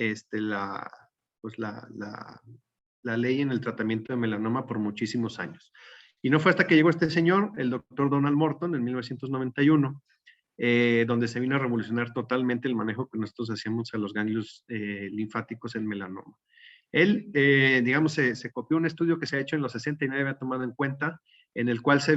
la ley en el tratamiento de melanoma por muchísimos años. Y no fue hasta que llegó este señor, el doctor Donald Morton, en 1991, donde se vino a revolucionar totalmente el manejo que nosotros hacíamos a los ganglios linfáticos en melanoma. Él, digamos, se copió un estudio que se ha hecho en los 60 y nadie había tomado en cuenta, en el cual se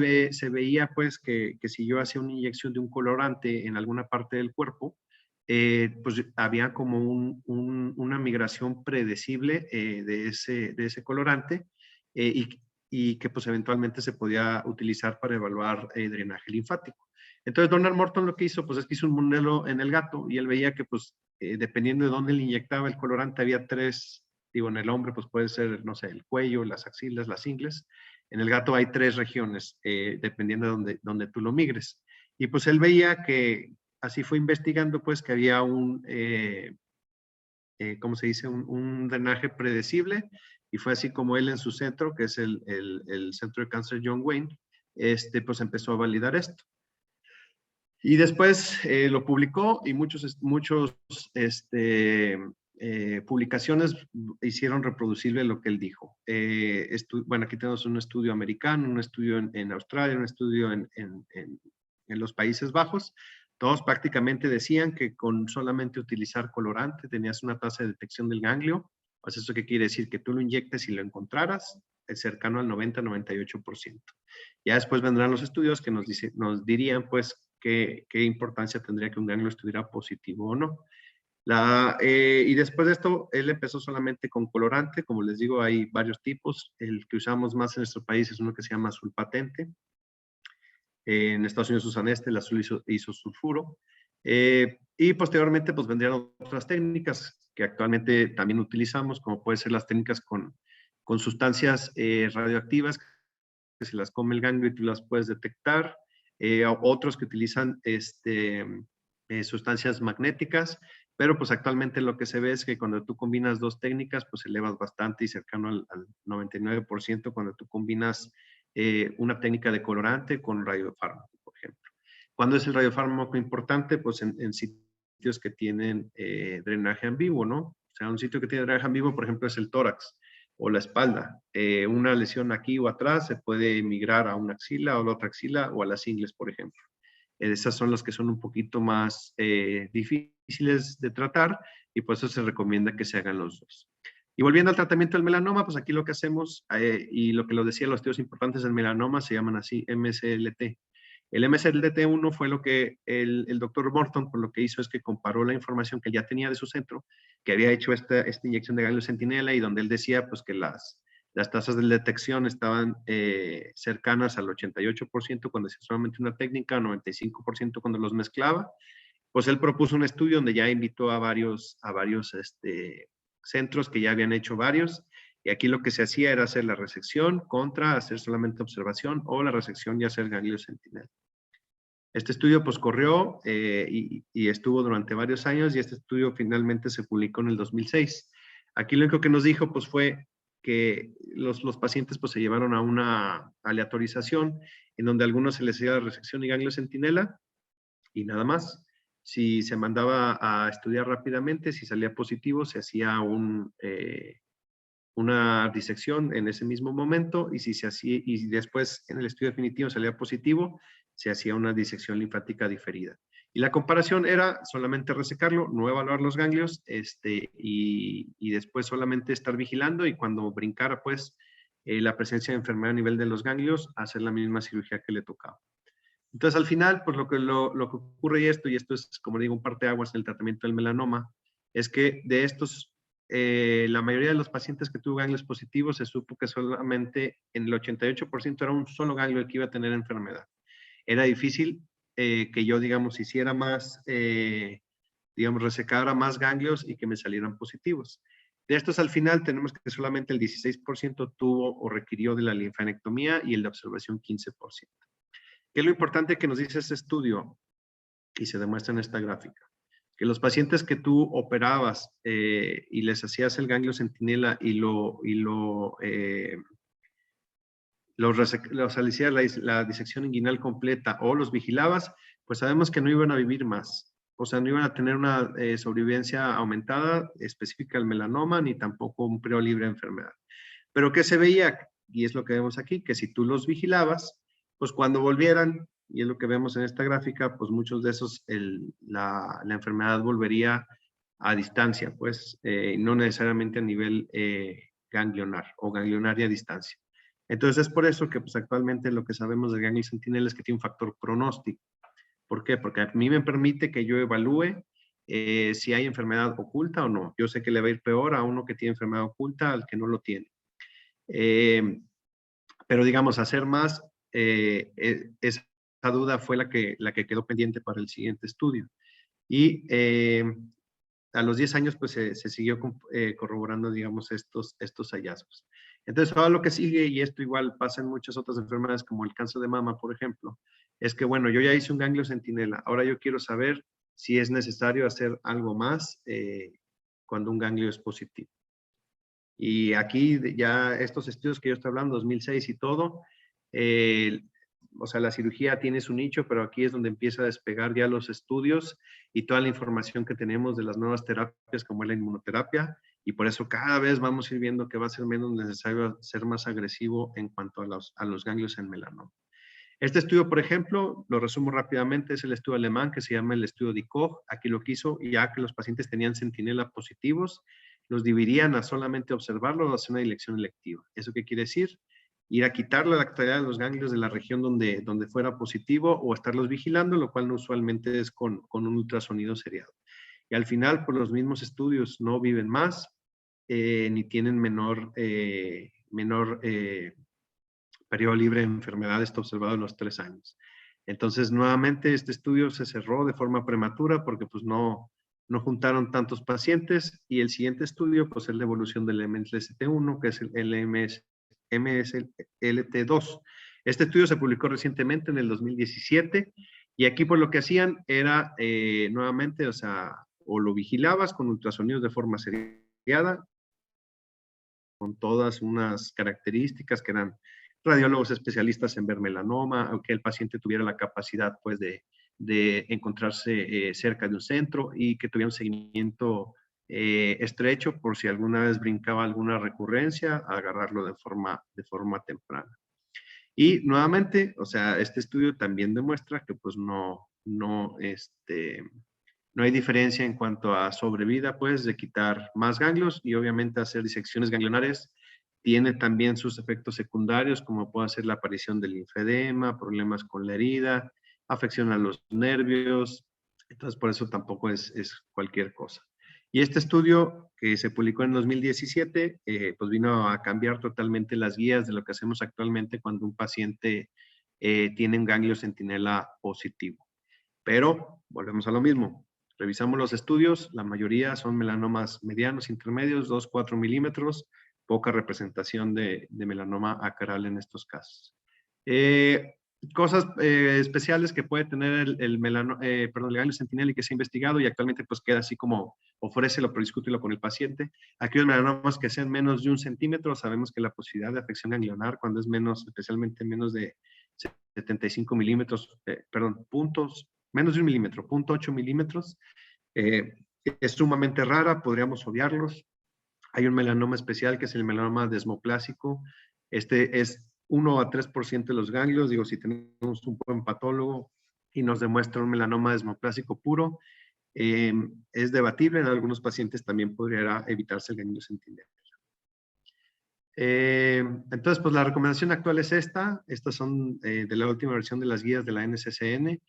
veía, pues, que si yo hacía una inyección de un colorante en alguna parte del cuerpo, pues había como una migración predecible de ese colorante, y que pues eventualmente se podía utilizar para evaluar drenaje linfático. Entonces Donald Morton lo que hizo, pues es que hizo un modelo en el gato, y él veía que pues dependiendo de dónde le inyectaba el colorante había 3, digo, en el hombre pues puede ser, no sé, el cuello, las axilas, las ingles. En el gato hay 3 regiones, dependiendo de dónde tú lo migres. Y pues él veía que, así fue investigando, pues que había ¿cómo se dice? Un drenaje predecible, y fue así como él en su centro, que es el Centro de Cáncer John Wayne, pues empezó a validar esto. Y después lo publicó, y muchos publicaciones hicieron reproducible lo que él dijo. Bueno, aquí tenemos un estudio americano, un estudio en Australia, un estudio en los Países Bajos, Todos prácticamente decían que con solamente utilizar colorante tenías una tasa de detección del ganglio. Pues ¿eso qué quiere decir? Que tú lo inyectes y lo encontraras, es cercano al 90-98%. Ya después vendrán los estudios que nos dirían, pues, qué importancia tendría que un ganglio estuviera positivo o no. Y después de esto, él empezó solamente con colorante. Como les digo, hay varios tipos. El que usamos más en nuestro país es uno que se llama azul patente. En Estados Unidos usan el azul isosulfuro. Y posteriormente, pues vendrían otras técnicas que actualmente también utilizamos, como pueden ser las técnicas con sustancias radioactivas, que se las come el ganglio y tú las puedes detectar. Otros que utilizan sustancias magnéticas, pero pues actualmente lo que se ve es que cuando tú combinas dos técnicas, pues elevas bastante y cercano al 99% cuando tú combinas una técnica de colorante con radiofármaco, por ejemplo. ¿Cuándo es el radiofármaco importante? Pues en sitios que tienen drenaje ambiguo, ¿no? O sea, un sitio que tiene drenaje ambiguo, por ejemplo, es el tórax o la espalda. Una lesión aquí o atrás se puede migrar a una axila o a la otra axila o a las ingles, por ejemplo. Esas son las que son un poquito más difíciles de tratar y por eso se recomienda que se hagan los dos. Y volviendo al tratamiento del melanoma, pues aquí lo que hacemos, y lo que lo decía, los estudios importantes del melanoma se llaman así MSLT. El MSLT1 fue lo que el doctor Morton, por lo que hizo es que comparó la información que ya tenía de su centro, que había hecho esta inyección de ganglio centinela y donde él decía pues que las tasas de detección estaban cercanas al 88% cuando hacía solamente una técnica, 95% cuando los mezclaba. Pues él propuso un estudio donde ya invitó a varios centros que ya habían hecho varios, y aquí lo que se hacía era hacer la resección contra hacer solamente observación o la resección y hacer ganglio centinela. Este estudio pues corrió y estuvo durante varios años y este estudio finalmente se publicó en el 2006. Aquí lo único que nos dijo pues fue que los pacientes pues se llevaron a una aleatorización en donde a algunos se les hacía la resección y ganglio centinela y nada más. Si se mandaba a estudiar rápidamente, si salía positivo, se hacía una disección en ese mismo momento y si se hacía, y después en el estudio definitivo salía positivo, se hacía una disección linfática diferida. Y la comparación era solamente resecarlo, no evaluar los ganglios, y después solamente estar vigilando y cuando brincara pues la presencia de enfermedad a nivel de los ganglios, hacer la misma cirugía que le tocaba. Entonces, al final, pues lo que ocurre y esto es, como digo, un parteaguas en el tratamiento del melanoma, es que de estos, la mayoría de los pacientes que tuvo ganglios positivos se supo que solamente en el 88% era un solo ganglio el que iba a tener enfermedad. Era difícil que yo, digamos, hiciera más, digamos, resecara más ganglios y que me salieran positivos. De estos, al final, tenemos que solamente el 16% tuvo o requirió de la linfanectomía y el de observación 15%. ¿Qué es lo importante que nos dice este estudio? Y se demuestra en esta gráfica. Que los pacientes que tú operabas y les hacías el ganglio centinela y hacías la disección inguinal completa o los vigilabas, pues sabemos que no iban a vivir más. O sea, no iban a tener una sobrevivencia aumentada específica al melanoma, ni tampoco un periodo libre de enfermedad. Pero ¿qué se veía? Y es lo que vemos aquí, que si tú los vigilabas, pues cuando volvieran, y es lo que vemos en esta gráfica, pues muchos de esos, la enfermedad volvería a distancia, pues no necesariamente a nivel ganglionar o ganglionaria a distancia. Entonces es por eso que pues actualmente lo que sabemos del ganglio centinela es que tiene un factor pronóstico. ¿Por qué? Porque a mí me permite que yo evalúe si hay enfermedad oculta o no. Yo sé que le va a ir peor a uno que tiene enfermedad oculta al que no lo tiene. Pero digamos, hacer más, esa duda fue la que quedó pendiente para el siguiente estudio. Y a los 10 años, pues se siguió corroborando, digamos, estos hallazgos. Entonces, ahora lo que sigue, y esto igual pasa en muchas otras enfermedades, como el cáncer de mama, por ejemplo, es que, bueno, yo ya hice un ganglio centinela, ahora yo quiero saber si es necesario hacer algo más cuando un ganglio es positivo. Y aquí ya estos estudios que yo estoy hablando, 2006 y todo, o sea, la cirugía tiene su nicho, pero aquí es donde empieza a despegar ya los estudios y toda la información que tenemos de las nuevas terapias como es la inmunoterapia, y por eso cada vez vamos a ir viendo que va a ser menos necesario ser más agresivo en cuanto a los ganglios en melanoma. Este estudio, por ejemplo, lo resumo rápidamente, es el estudio alemán que se llama el estudio de Koch. Aquí lo que hizo, ya que los pacientes tenían centinela positivos, los dividían a solamente observarlo o hacer una dirección electiva. ¿Eso qué quiere decir? Ir a quitarle la actividad de los ganglios de la región donde fuera positivo o estarlos vigilando, lo cual no usualmente es con un ultrasonido seriado. Y al final, por los mismos estudios, no viven más, ni tienen menor periodo libre de enfermedad, está observado en los 3 años. Entonces, nuevamente, este estudio se cerró de forma prematura porque pues no juntaron tantos pacientes, y el siguiente estudio pues es la evolución del MSLT1, que es el MSLT2. Este estudio se publicó recientemente en el 2017, y aquí pues lo que hacían era nuevamente, o sea, o lo vigilabas con ultrasonidos de forma seriada, con todas unas características que eran radiólogos especialistas en ver melanoma, aunque el paciente tuviera la capacidad pues de encontrarse cerca de un centro y que tuviera un seguimiento estrecho por si alguna vez brincaba alguna recurrencia, agarrarlo de forma temprana. Y nuevamente, o sea, este estudio también demuestra que pues no hay diferencia en cuanto a sobrevida, pues, de quitar más ganglios, y obviamente hacer disecciones ganglionares tiene también sus efectos secundarios, como puede ser la aparición del linfedema, problemas con la herida, afección a los nervios. Entonces, por eso tampoco es cualquier cosa. Y este estudio que se publicó en 2017, pues vino a cambiar totalmente las guías de lo que hacemos actualmente cuando un paciente tiene un ganglio centinela positivo. Pero volvemos a lo mismo. Revisamos los estudios, la mayoría son melanomas medianos, intermedios, 2-4 milímetros, poca representación de melanoma acral en estos casos. Cosas especiales que puede tener el ganglio centinela y que se ha investigado y actualmente pues queda así como ofrécelo, pero discútelo con el paciente. Aquellos melanomas que sean menos de 1 centímetro, sabemos que la posibilidad de afección ganglionar cuando es menos, especialmente menos de 75 milímetros, puntos, menos de 1 milímetro, 0.8 milímetros, es sumamente rara, podríamos obviarlos. Hay un melanoma especial que es el melanoma desmoplásico. Este es 1 a 3% de los ganglios. Digo, si tenemos un buen patólogo y nos demuestra un melanoma desmoplásico puro, es debatible. En algunos pacientes también podría evitarse el ganglio centinela. Entonces, pues la recomendación actual es esta. Estas son de la última versión de las guías de la NCCN.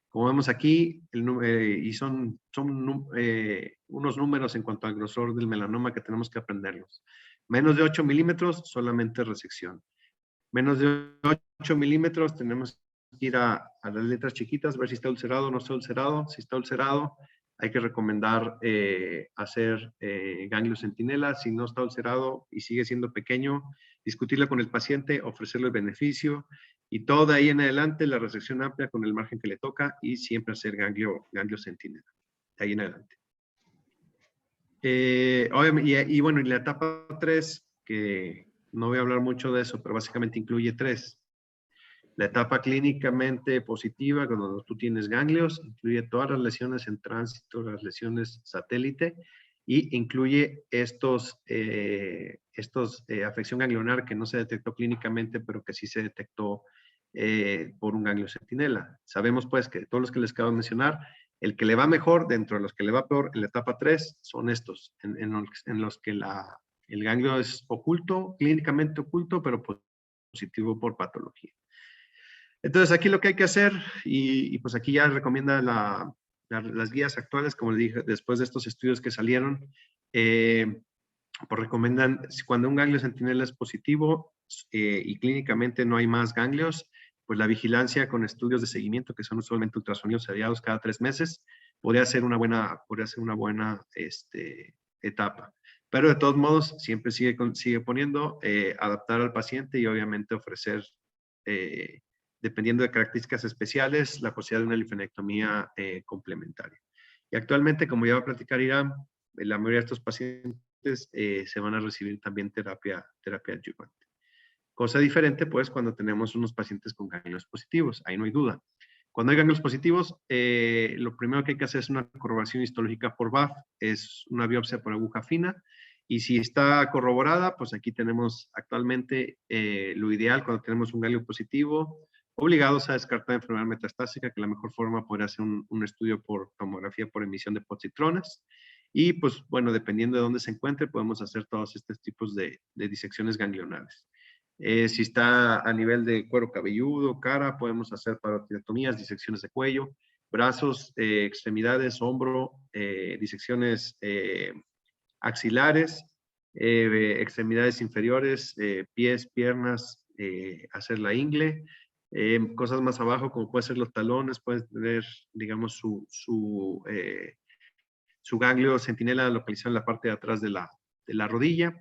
Como vemos aquí, y son unos números en cuanto al grosor del melanoma que tenemos que aprenderlos. Menos de 8 milímetros, solamente resección. Menos de 8 milímetros, tenemos que ir a las letras chiquitas, ver si está ulcerado o no está ulcerado. Si está ulcerado, hay que recomendar hacer ganglio centinela. Si no está ulcerado y sigue siendo pequeño, discutirlo con el paciente, ofrecerle el beneficio, y todo de ahí en adelante la resección amplia con el margen que le toca, y siempre hacer ganglio centinela, de ahí en adelante. Y bueno, y la etapa 3, que no voy a hablar mucho de eso, pero básicamente incluye 3. La etapa clínicamente positiva, cuando tú tienes ganglios, incluye todas las lesiones en tránsito, las lesiones satélite, y incluye afección ganglionar que no se detectó clínicamente, pero que sí se detectó por un ganglio centinela. Sabemos pues que todos los que les acabo de mencionar, el que le va mejor dentro de los que le va peor en la etapa 3 son estos, en los que el ganglio es oculto, clínicamente oculto, pero positivo por patología. Entonces, aquí lo que hay que hacer, y pues aquí ya recomienda las guías actuales, como le dije, después de estos estudios que salieron, pues recomiendan, cuando un ganglio centinela es positivo y clínicamente no hay más ganglios, pues la vigilancia con estudios de seguimiento, que son usualmente ultrasonidos seriados cada 3 meses, podría ser una buena etapa. Pero de todos modos, siempre sigue poniendo, adaptar al paciente y obviamente ofrecer, dependiendo de características especiales, la posibilidad de una linfadectomía complementaria. Y actualmente, como ya va a platicar Irán, la mayoría de estos pacientes se van a recibir también terapia adyuvante. Cosa diferente, pues, cuando tenemos unos pacientes con ganglios positivos, ahí no hay duda. Cuando hay ganglios positivos, lo primero que hay que hacer es una corroboración histológica por BAF, es una biopsia por aguja fina, y si está corroborada, pues aquí tenemos actualmente lo ideal cuando tenemos un ganglio positivo, obligados a descartar enfermedad metastásica, que la mejor forma podría ser un estudio por tomografía por emisión de positrones. Y pues bueno, dependiendo de dónde se encuentre, podemos hacer todos estos tipos de disecciones ganglionales. Si está a nivel de cuero cabelludo, cara, podemos hacer parotidiectomías, disecciones de cuello, brazos, extremidades, hombro, disecciones axilares, extremidades inferiores, pies, piernas, hacer la ingle, cosas más abajo como pueden ser los talones, pueden tener, digamos, su ganglio centinela localizado en la parte de atrás de la rodilla.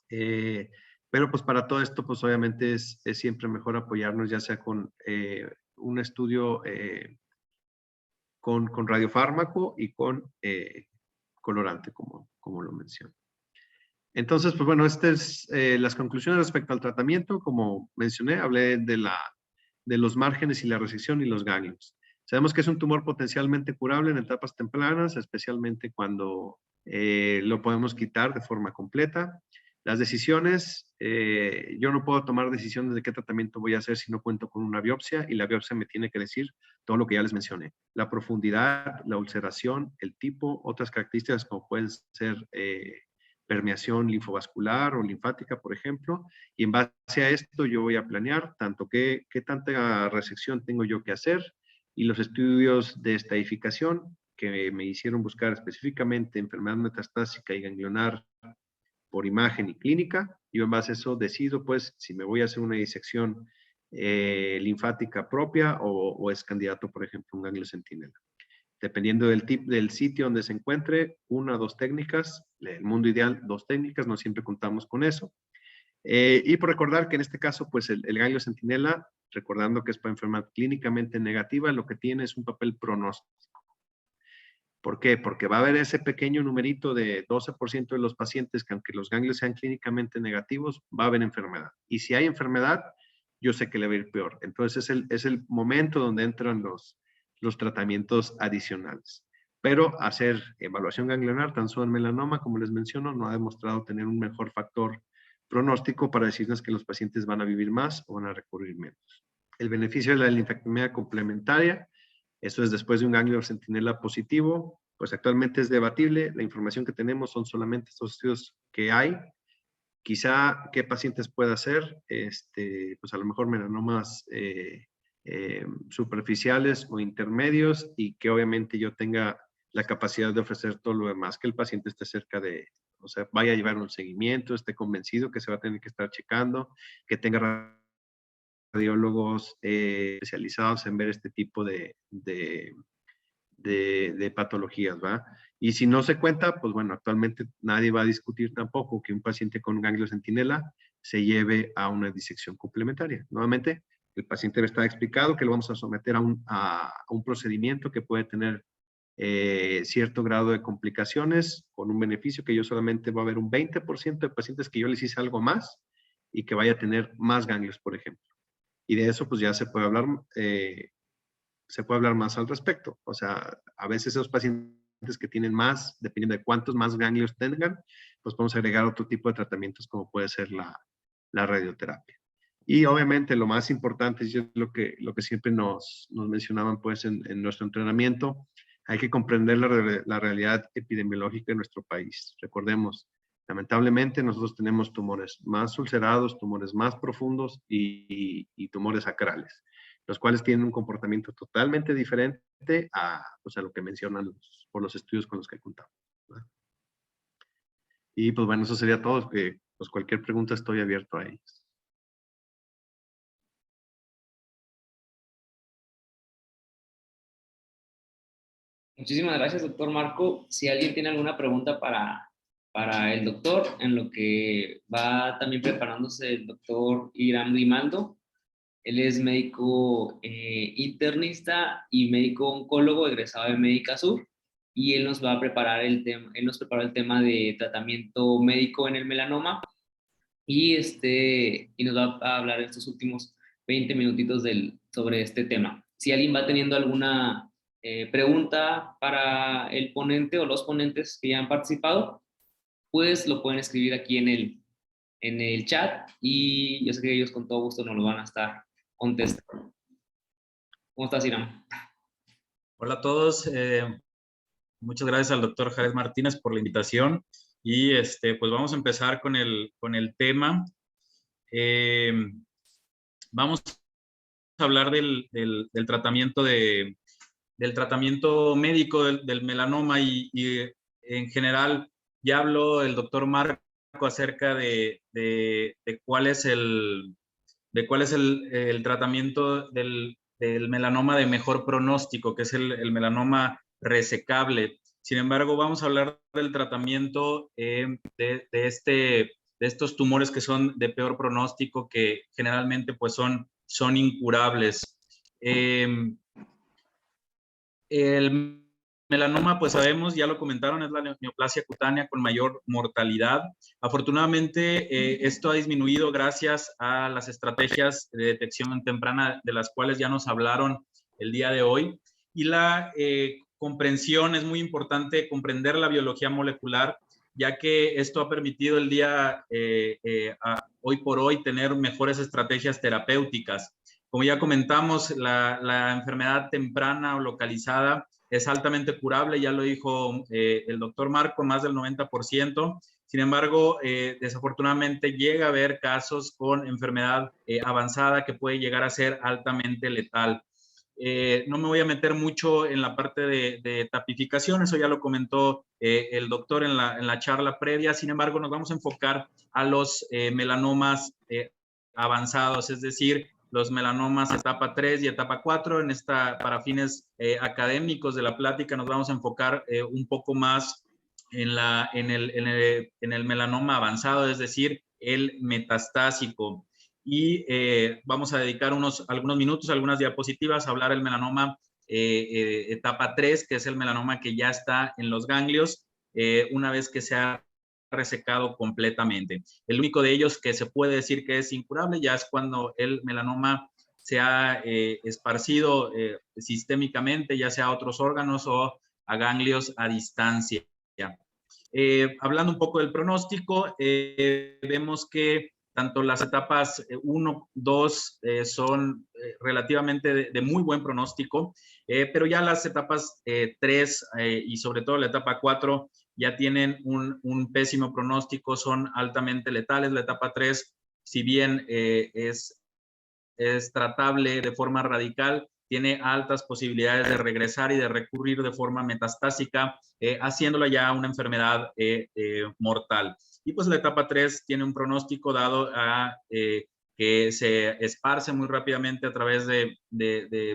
Pero pues para todo esto, pues obviamente es siempre mejor apoyarnos ya sea con un estudio con radiofármaco y con colorante, como lo menciono. Entonces, pues bueno, estas es las conclusiones respecto al tratamiento. Como mencioné, hablé de los márgenes y la resección y los ganglios. Sabemos que es un tumor potencialmente curable en etapas tempranas, especialmente cuando lo podemos quitar de forma completa. Las decisiones, yo no puedo tomar decisiones de qué tratamiento voy a hacer si no cuento con una biopsia, y la biopsia me tiene que decir todo lo que ya les mencioné. La profundidad, la ulceración, el tipo, otras características como pueden ser permeación linfovascular o linfática, por ejemplo, y en base a esto yo voy a planear tanto qué tanta resección tengo yo que hacer, y los estudios de estadificación que me hicieron buscar específicamente enfermedad metastásica y ganglionar por imagen y clínica. Yo en base a eso decido pues si me voy a hacer una disección linfática propia o es candidato, por ejemplo, un ganglio centinela. Dependiendo del sitio donde se encuentre, 1 o 2 técnicas. El mundo ideal, 2 técnicas, no siempre contamos con eso. Y por recordar que en este caso, pues el ganglio centinela, recordando que es para enfermedad clínicamente negativa, lo que tiene es un papel pronóstico. ¿Por qué? Porque va a haber ese pequeño numerito de 12% de los pacientes que, aunque los ganglios sean clínicamente negativos, va a haber enfermedad. Y si hay enfermedad, yo sé que le va a ir peor. Entonces es el momento donde entran los tratamientos adicionales. Pero hacer evaluación ganglionar, tan solo en melanoma, como les menciono, no ha demostrado tener un mejor factor pronóstico para decirnos que los pacientes van a vivir más o van a recurrir menos. El beneficio de la linfectomía complementaria, eso es después de un ganglio centinela positivo, pues actualmente es debatible. La información que tenemos son solamente estos estudios que hay. Quizá qué pacientes pueda hacer, pues a lo mejor melanomas superficiales o intermedios, y que obviamente yo tenga la capacidad de ofrecer todo lo demás, que el paciente esté cerca de, o sea, vaya a llevar un seguimiento, esté convencido que se va a tener que estar checando, que tenga radiólogos especializados en ver este tipo de patologías, ¿va? Y si no se cuenta, pues bueno, actualmente nadie va a discutir tampoco que un paciente con ganglio centinela se lleve a una disección complementaria. Nuevamente, el paciente debe estar explicado que lo vamos a someter a un procedimiento que puede tener cierto grado de complicaciones, con un beneficio que yo solamente va a haber un 20% de pacientes que yo les hice algo más y que vaya a tener más ganglios, por ejemplo. Y de eso pues ya se puede hablar más al respecto. O sea, a veces esos pacientes que tienen más, dependiendo de cuántos más ganglios tengan, pues podemos agregar otro tipo de tratamientos como puede ser la radioterapia. Y obviamente lo más importante es lo que siempre nos mencionaban pues en nuestro entrenamiento: hay que comprender la realidad epidemiológica de nuestro país. Recordemos, lamentablemente nosotros tenemos tumores más ulcerados, tumores más profundos y tumores acrales, los cuales tienen un comportamiento totalmente diferente a lo que mencionan por los estudios con los que contamos, ¿verdad? Y pues bueno, eso sería todo. Pues cualquier pregunta estoy abierto a ellos. Muchísimas gracias, doctor Marco. Si alguien tiene alguna pregunta para el doctor, en lo que va también preparándose el doctor Irán Grimaldo. Él es médico internista y médico oncólogo egresado de Médica Sur, y él nos va a preparar él nos preparó el tema de tratamiento médico en el melanoma, y nos va a hablar estos últimos 20 minutitos sobre este tema. Si alguien va teniendo alguna pregunta para el ponente o los ponentes que ya han participado, pues lo pueden escribir aquí en el chat, y yo sé que ellos con todo gusto nos lo van a estar contestar. ¿Cómo estás, Irán? Hola a todos. Muchas gracias al doctor Jared Martínez por la invitación. Y pues vamos a empezar con el tema. Vamos a hablar del tratamiento del tratamiento médico del melanoma y en general ya habló el doctor Marco acerca de cuál es el tratamiento del melanoma de mejor pronóstico, que es el melanoma resecable. Sin embargo, vamos a hablar del tratamiento de estos tumores que son de peor pronóstico, que generalmente pues son incurables. El melanoma, pues sabemos, ya lo comentaron, es la neoplasia cutánea con mayor mortalidad. Afortunadamente, esto ha disminuido gracias a las estrategias de detección temprana de las cuales ya nos hablaron el día de hoy. Y la comprensión, es muy importante comprender la biología molecular, ya que esto ha permitido el día, hoy por hoy, tener mejores estrategias terapéuticas. Como ya comentamos, la enfermedad temprana o localizada es altamente curable, ya lo dijo el doctor Marco, más del 90%. Sin embargo, desafortunadamente llega a haber casos con enfermedad avanzada que puede llegar a ser altamente letal. No me voy a meter mucho en la parte de tapificación, eso ya lo comentó el doctor en la charla previa. Sin embargo, nos vamos a enfocar a los melanomas avanzados, es decir, los melanomas etapa 3 y etapa 4. Para fines académicos de la plática, nos vamos a enfocar un poco más en el melanoma avanzado, es decir, el metastásico. Y vamos a dedicar algunos minutos, algunas diapositivas a hablar del melanoma etapa 3, que es el melanoma que ya está en los ganglios, una vez que se ha resecado completamente. El único de ellos que se puede decir que es incurable ya es cuando el melanoma se ha esparcido sistémicamente, ya sea a otros órganos o a ganglios a distancia. Hablando un poco del pronóstico, vemos que tanto las etapas 1, 2 son relativamente de muy buen pronóstico, pero ya las etapas 3 y sobre todo la etapa 4 ya tienen un pésimo pronóstico, son altamente letales. La etapa 3, si bien es tratable de forma radical, tiene altas posibilidades de regresar y de recurrir de forma metastásica, haciéndola ya una enfermedad mortal. Y pues la etapa 3 tiene un pronóstico dado a que se esparce muy rápidamente a través de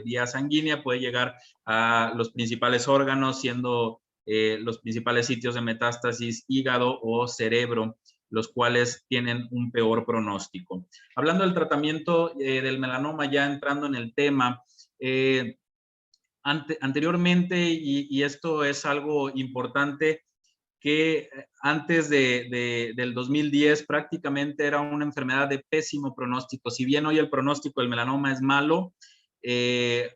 vía sanguínea, puede llegar a los principales órganos, siendo los principales sitios de metástasis hígado o cerebro, los cuales tienen un peor pronóstico. Hablando del tratamiento del melanoma, ya entrando en el tema, anteriormente, y esto es algo importante, que antes del 2010 prácticamente era una enfermedad de pésimo pronóstico. Si bien hoy el pronóstico del melanoma es malo,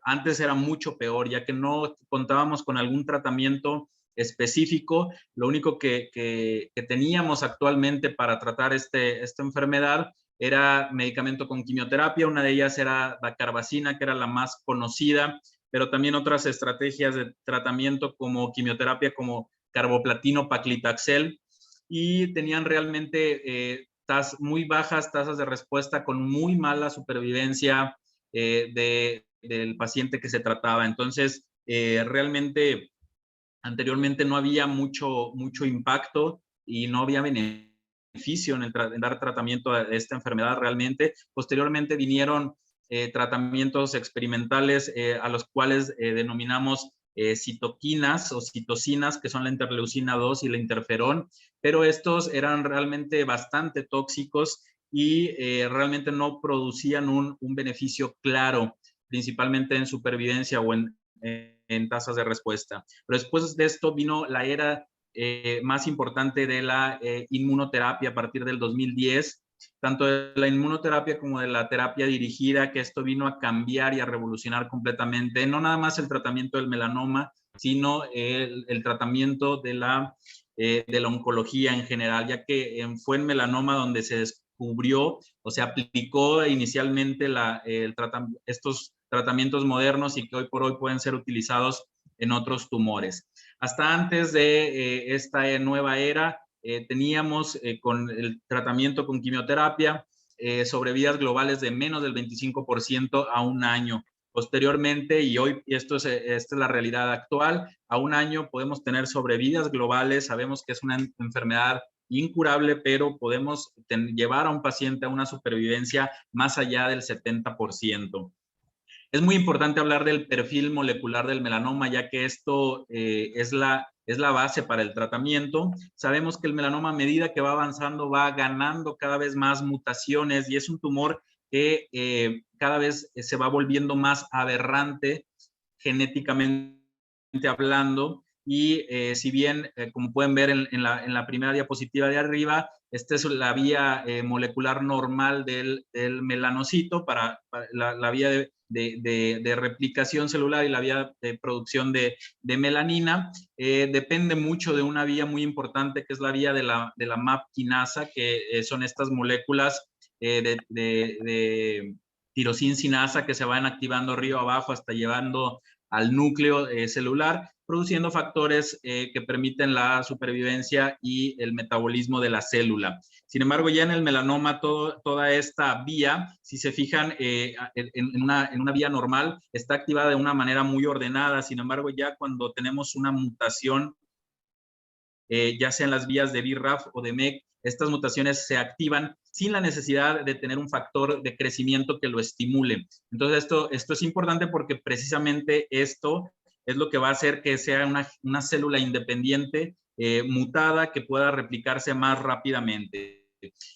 antes era mucho peor, ya que no contábamos con algún tratamiento específico. Lo único que teníamos actualmente para tratar esta enfermedad era medicamento con quimioterapia. Una de ellas era dacarbazina, que era la más conocida, pero también otras estrategias de tratamiento como quimioterapia, como carboplatino, paclitaxel, y tenían realmente muy bajas tasas de respuesta con muy mala supervivencia del paciente que se trataba. Entonces, realmente anteriormente no había mucho impacto y no había beneficio en dar tratamiento a esta enfermedad realmente. Posteriormente vinieron tratamientos experimentales a los cuales denominamos citoquinas o citocinas, que son la interleucina 2 y la interferón, pero estos eran realmente bastante tóxicos y realmente no producían un beneficio claro, principalmente en supervivencia o en tasas de respuesta. Pero después de esto vino la era más importante de la inmunoterapia a partir del 2010, tanto de la inmunoterapia como de la terapia dirigida, que esto vino a cambiar y a revolucionar completamente, no nada más el tratamiento del melanoma, sino el tratamiento de la oncología en general, ya que fue en melanoma donde se cubrió o se aplicó inicialmente estos tratamientos modernos y que hoy por hoy pueden ser utilizados en otros tumores. Hasta antes de esta nueva era, teníamos con el tratamiento con quimioterapia sobrevidas globales de menos del 25% a un año. Posteriormente, y hoy esta es la realidad actual, a un año podemos tener sobrevidas globales. Sabemos que es una enfermedad incurable, pero podemos llevar a un paciente a una supervivencia más allá del 70%. Es muy importante hablar del perfil molecular del melanoma, ya que esto es la base para el tratamiento. Sabemos que el melanoma, a medida que va avanzando, va ganando cada vez más mutaciones y es un tumor que cada vez se va volviendo más aberrante genéticamente hablando. Y si bien, como pueden ver en la primera diapositiva de arriba, esta es la vía molecular normal del melanocito para la vía de replicación celular y la vía de producción de melanina. Depende mucho de una vía muy importante que es la vía de la MAP quinasa, que son estas moléculas de tirosina sinasa que se van activando arriba abajo hasta llevando al núcleo celular, produciendo factores que permiten la supervivencia y el metabolismo de la célula. Sin embargo, ya en el melanoma, toda esta vía, si se fijan en una vía normal, está activada de una manera muy ordenada. Sin embargo, ya cuando tenemos una mutación, ya sea en las vías de BRAF o de MEK, estas mutaciones se activan sin la necesidad de tener un factor de crecimiento que lo estimule. Entonces, esto es importante porque precisamente esto es lo que va a hacer que sea una célula independiente mutada que pueda replicarse más rápidamente.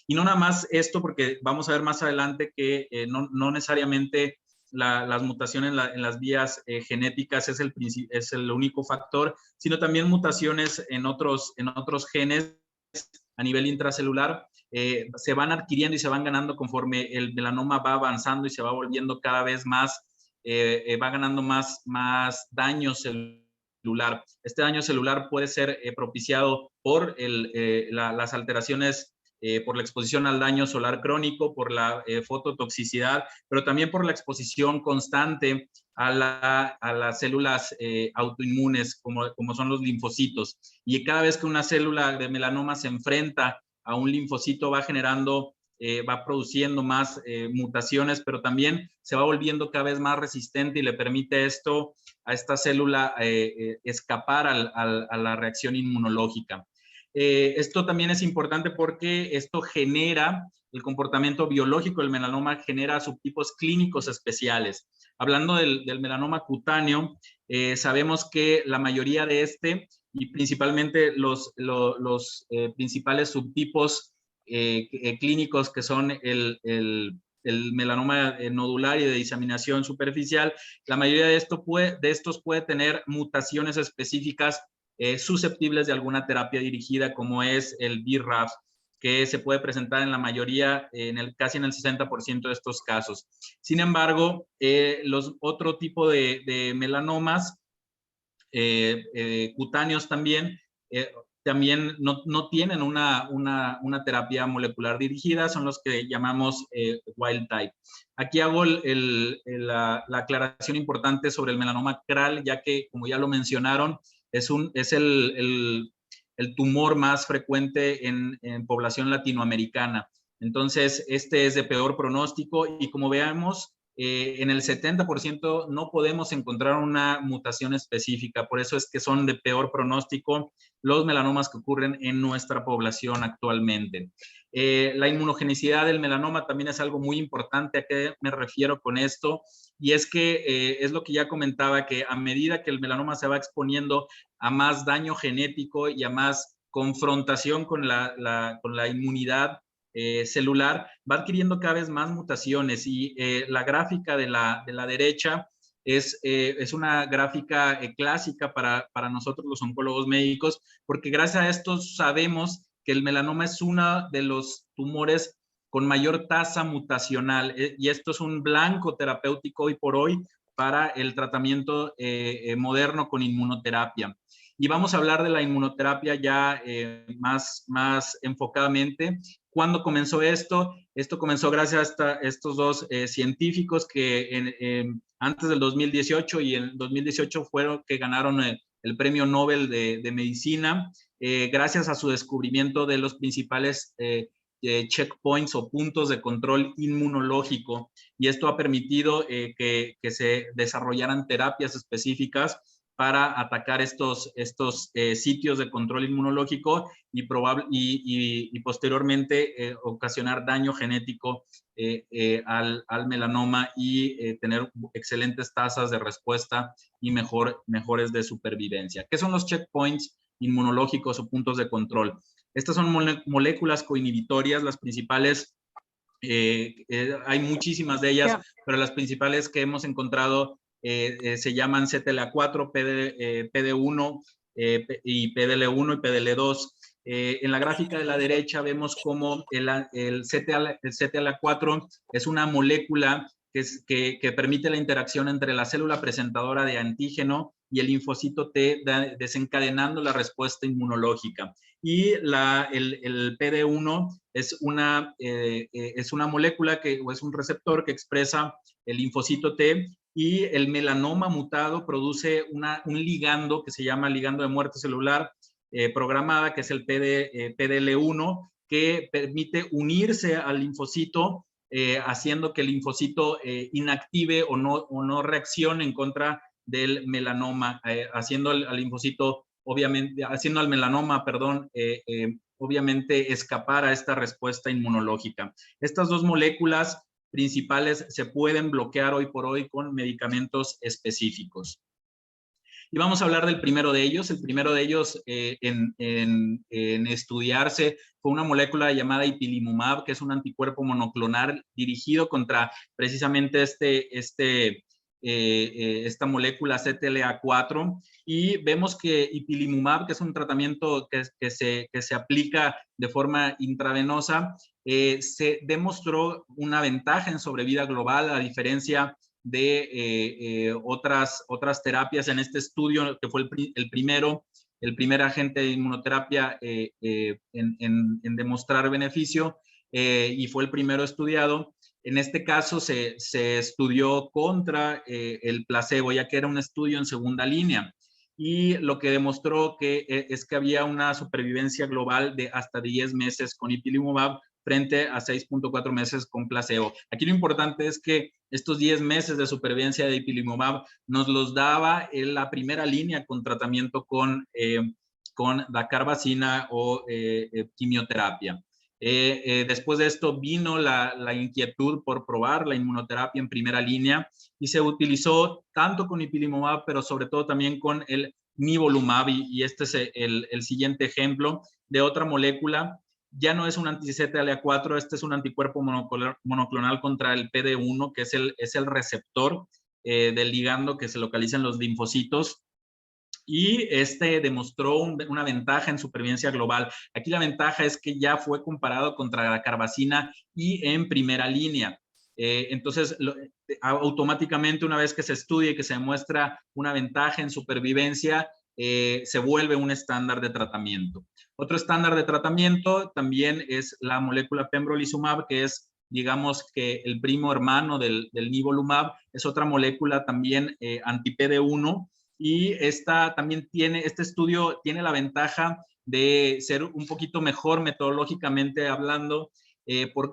Y no nada más esto, porque vamos a ver más adelante que no necesariamente las mutaciones en las vías genéticas es el único factor, sino también mutaciones en otros genes a nivel intracelular se van adquiriendo y se van ganando conforme el melanoma va avanzando y se va volviendo cada vez más, va ganando más daño celular. Este daño celular puede ser propiciado por las alteraciones por la exposición al daño solar crónico, por la fototoxicidad, pero también por la exposición constante a las células autoinmunes, como son los linfocitos. Y cada vez que una célula de melanoma se enfrenta a un linfocito, va generando, va produciendo más mutaciones, pero también se va volviendo cada vez más resistente y le permite esto a esta célula escapar a la reacción inmunológica. Esto también es importante porque esto genera el comportamiento biológico del melanoma, genera subtipos clínicos especiales. Hablando del melanoma cutáneo, sabemos que la mayoría de y principalmente los principales subtipos clínicos que son el melanoma nodular y de diseminación superficial, la mayoría de estos puede tener mutaciones específicas susceptibles de alguna terapia dirigida, como es el BRAF, que se puede presentar en la mayoría, casi en el 60% de estos casos. Sin embargo, otro tipo de melanomas cutáneos también no tienen una terapia molecular dirigida, son los que llamamos wild type. Aquí hago la aclaración importante sobre el melanoma CRAL, ya que, como ya lo mencionaron, es el tumor más frecuente en población latinoamericana. Entonces, este es de peor pronóstico y como veamos, en el 70% no podemos encontrar una mutación específica. Por eso es que son de peor pronóstico los melanomas que ocurren en nuestra población actualmente. La inmunogenicidad del melanoma también es algo muy importante. ¿A qué me refiero con esto? Y es que es lo que ya comentaba, que a medida que el melanoma se va exponiendo a más daño genético y a más confrontación con la inmunidad celular, va adquiriendo cada vez más mutaciones y la gráfica de la derecha es una gráfica clásica para nosotros los oncólogos médicos, porque gracias a esto sabemos que el melanoma es uno de los tumores con mayor tasa mutacional y esto es un blanco terapéutico hoy por hoy para el tratamiento moderno con inmunoterapia. Y vamos a hablar de la inmunoterapia ya más enfocadamente, ¿Cuándo comenzó esto? Esto comenzó gracias a estos dos científicos que antes del 2018 y en el 2018 fueron que ganaron el premio Nobel de Medicina, gracias a su descubrimiento de los principales checkpoints o puntos de control inmunológico. Y esto ha permitido que se desarrollaran terapias específicas para atacar estos sitios de control inmunológico y posteriormente ocasionar daño genético al melanoma y tener excelentes tasas de respuesta y mejores de supervivencia. ¿Qué son los checkpoints inmunológicos o puntos de control? Estas son moléculas coinhibitorias, las principales, hay muchísimas de ellas, pero las principales que hemos encontrado se llaman CTLA4, PD1 y PDL1 y PDL2. En la gráfica de la derecha vemos cómo el CTLA4 es una molécula que permite la interacción entre la célula presentadora de antígeno y el linfocito T, desencadenando la respuesta inmunológica. Y el PD1 es una molécula o es un receptor que expresa el linfocito T, y el melanoma mutado produce un ligando que se llama ligando de muerte celular programada, que es el PDL1, que permite unirse al linfocito, haciendo que el linfocito inactive o no reaccione en contra del melanoma, haciendo al linfocito, obviamente, haciendo al melanoma, perdón, obviamente escapar a esta respuesta inmunológica. Estas dos moléculas principales se pueden bloquear hoy por hoy con medicamentos específicos. Y vamos a hablar del primero de ellos. El primero de ellos en estudiarse fue una molécula llamada ipilimumab, que es un anticuerpo monoclonal dirigido contra precisamente esta molécula CTLA4, y vemos que ipilimumab, que es un tratamiento que se aplica de forma intravenosa, se demostró una ventaja en sobrevida global, a diferencia de otras terapias. En este estudio, que fue el primer agente de inmunoterapia en demostrar beneficio, y fue el primero estudiado. En este caso se estudió contra el placebo, ya que era un estudio en segunda línea. Y lo que demostró es que había una supervivencia global de hasta 10 meses con ipilimumab frente a 6.4 meses con placebo. Aquí lo importante es que estos 10 meses de supervivencia de ipilimumab nos los daba en la primera línea con tratamiento con dacarbazina o quimioterapia. Después de esto vino la inquietud por probar la inmunoterapia en primera línea, y se utilizó tanto con ipilimumab, pero sobre todo también con el nivolumab, y este es el siguiente ejemplo de otra molécula. Ya no es un anti-CTLA4, este es un anticuerpo monoclonal contra el PD1, que es el receptor del ligando que se localiza en los linfocitos. Y este demostró una ventaja en supervivencia global. Aquí la ventaja es que ya fue comparado contra la carbazina y en primera línea. Entonces, automáticamente, una vez que se estudia y que se demuestra una ventaja en supervivencia, se vuelve un estándar de tratamiento. Otro estándar de tratamiento también es la molécula pembrolizumab, que es, digamos, que el primo hermano del nivolumab. Es otra molécula también anti-PD1, y este estudio tiene la ventaja de ser un poquito mejor metodológicamente hablando,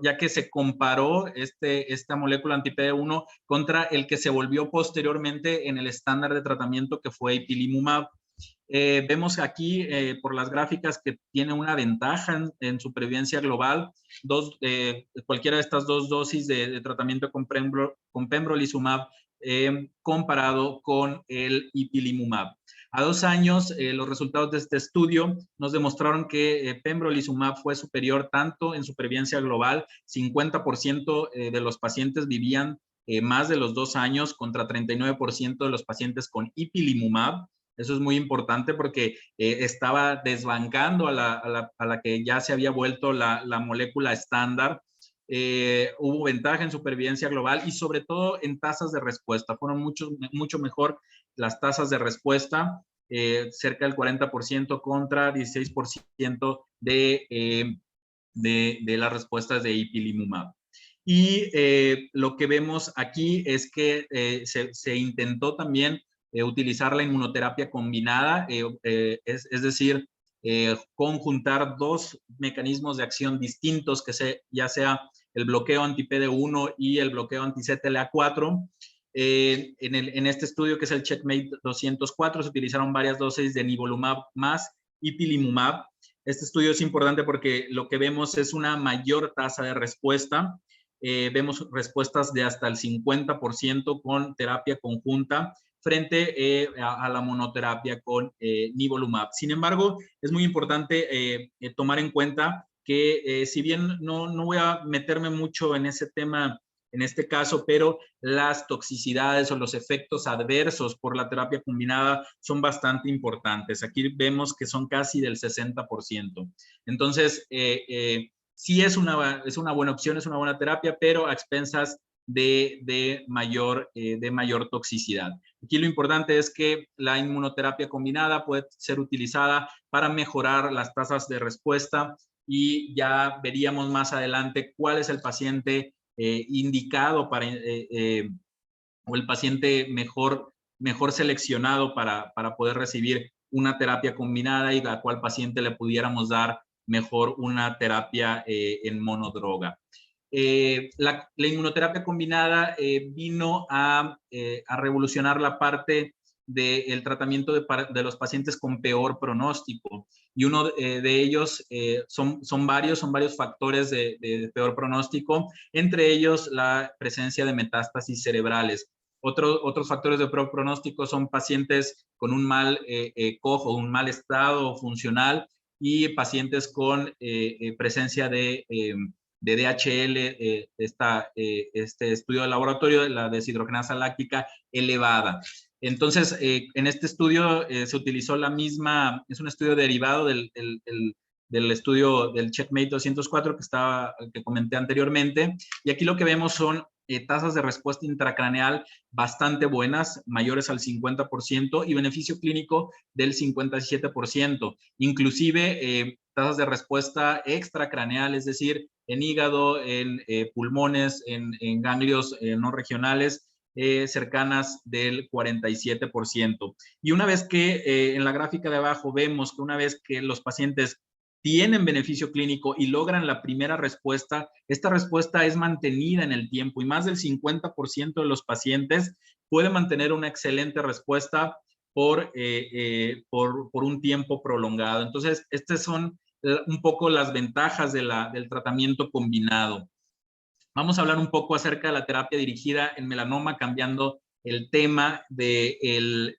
ya que se comparó esta molécula anti-PD1 contra el que se volvió posteriormente en el estándar de tratamiento, que fue ipilimumab. Vemos aquí por las gráficas que tiene una ventaja en supervivencia global. Cualquiera de estas dos dosis de tratamiento con pembrolizumab comparado con el ipilimumab. A 2 años, los resultados de este estudio nos demostraron que pembrolizumab fue superior tanto en supervivencia global, 50% de los pacientes vivían más de los 2 años contra 39% de los pacientes con ipilimumab. Eso es muy importante porque estaba desbancando a la que ya se había vuelto la molécula estándar. Hubo ventaja en supervivencia global y sobre todo en tasas de respuesta. Fueron mucho mejor las tasas de respuesta, cerca del 40% contra 16% de de las respuestas de ipilimumab. Y lo que vemos aquí es que se intentó también utilizar la inmunoterapia combinada, es decir, conjuntar dos mecanismos de acción distintos, ya sea el bloqueo anti-PD1 y el bloqueo anti-CTLA4. En este estudio, que es el CheckMate 204, se utilizaron varias dosis de nivolumab más ipilimumab. Este estudio es importante porque lo que vemos es una mayor tasa de respuesta. Vemos respuestas de hasta el 50% con terapia conjunta frente a la monoterapia con nivolumab. Sin embargo, es muy importante tomar en cuenta que si bien no voy a meterme mucho en ese tema en este caso, pero las toxicidades o los efectos adversos por la terapia combinada son bastante importantes. Aquí vemos que son casi del 60%. Entonces, sí es una buena opción, es una buena terapia, pero a expensas de mayor toxicidad. Aquí lo importante es que la inmunoterapia combinada puede ser utilizada para mejorar las tasas de respuesta, y ya veríamos más adelante cuál es el paciente indicado para, o el paciente mejor seleccionado para poder recibir una terapia combinada, y a cuál paciente le pudiéramos dar mejor una terapia en monodroga. La inmunoterapia combinada vino a revolucionar la parte del tratamiento de los pacientes con peor pronóstico, y uno de ellos son varios factores de peor pronóstico, entre ellos la presencia de metástasis cerebrales. Otros factores de peor pronóstico son pacientes con un mal cojo, un mal estado funcional, y pacientes con presencia de DHL, este estudio de laboratorio de la deshidrogenasa láctica elevada. Entonces, en este estudio se utilizó la misma, es un estudio derivado del estudio del CheckMate 204 que comenté anteriormente, y aquí lo que vemos son tasas de respuesta intracraneal bastante buenas, mayores al 50%, y beneficio clínico del 57%. Inclusive tasas de respuesta extracraneal, es decir, en hígado, en pulmones, en ganglios no regionales, cercanas del 47%. Y una vez que en la gráfica de abajo vemos que una vez que los pacientes tienen beneficio clínico y logran la primera respuesta, esta respuesta es mantenida en el tiempo, y más del 50% de los pacientes puede mantener una excelente respuesta por un tiempo prolongado. Entonces, estas son un poco las ventajas del tratamiento combinado. Vamos a hablar un poco acerca de la terapia dirigida en melanoma, cambiando el tema de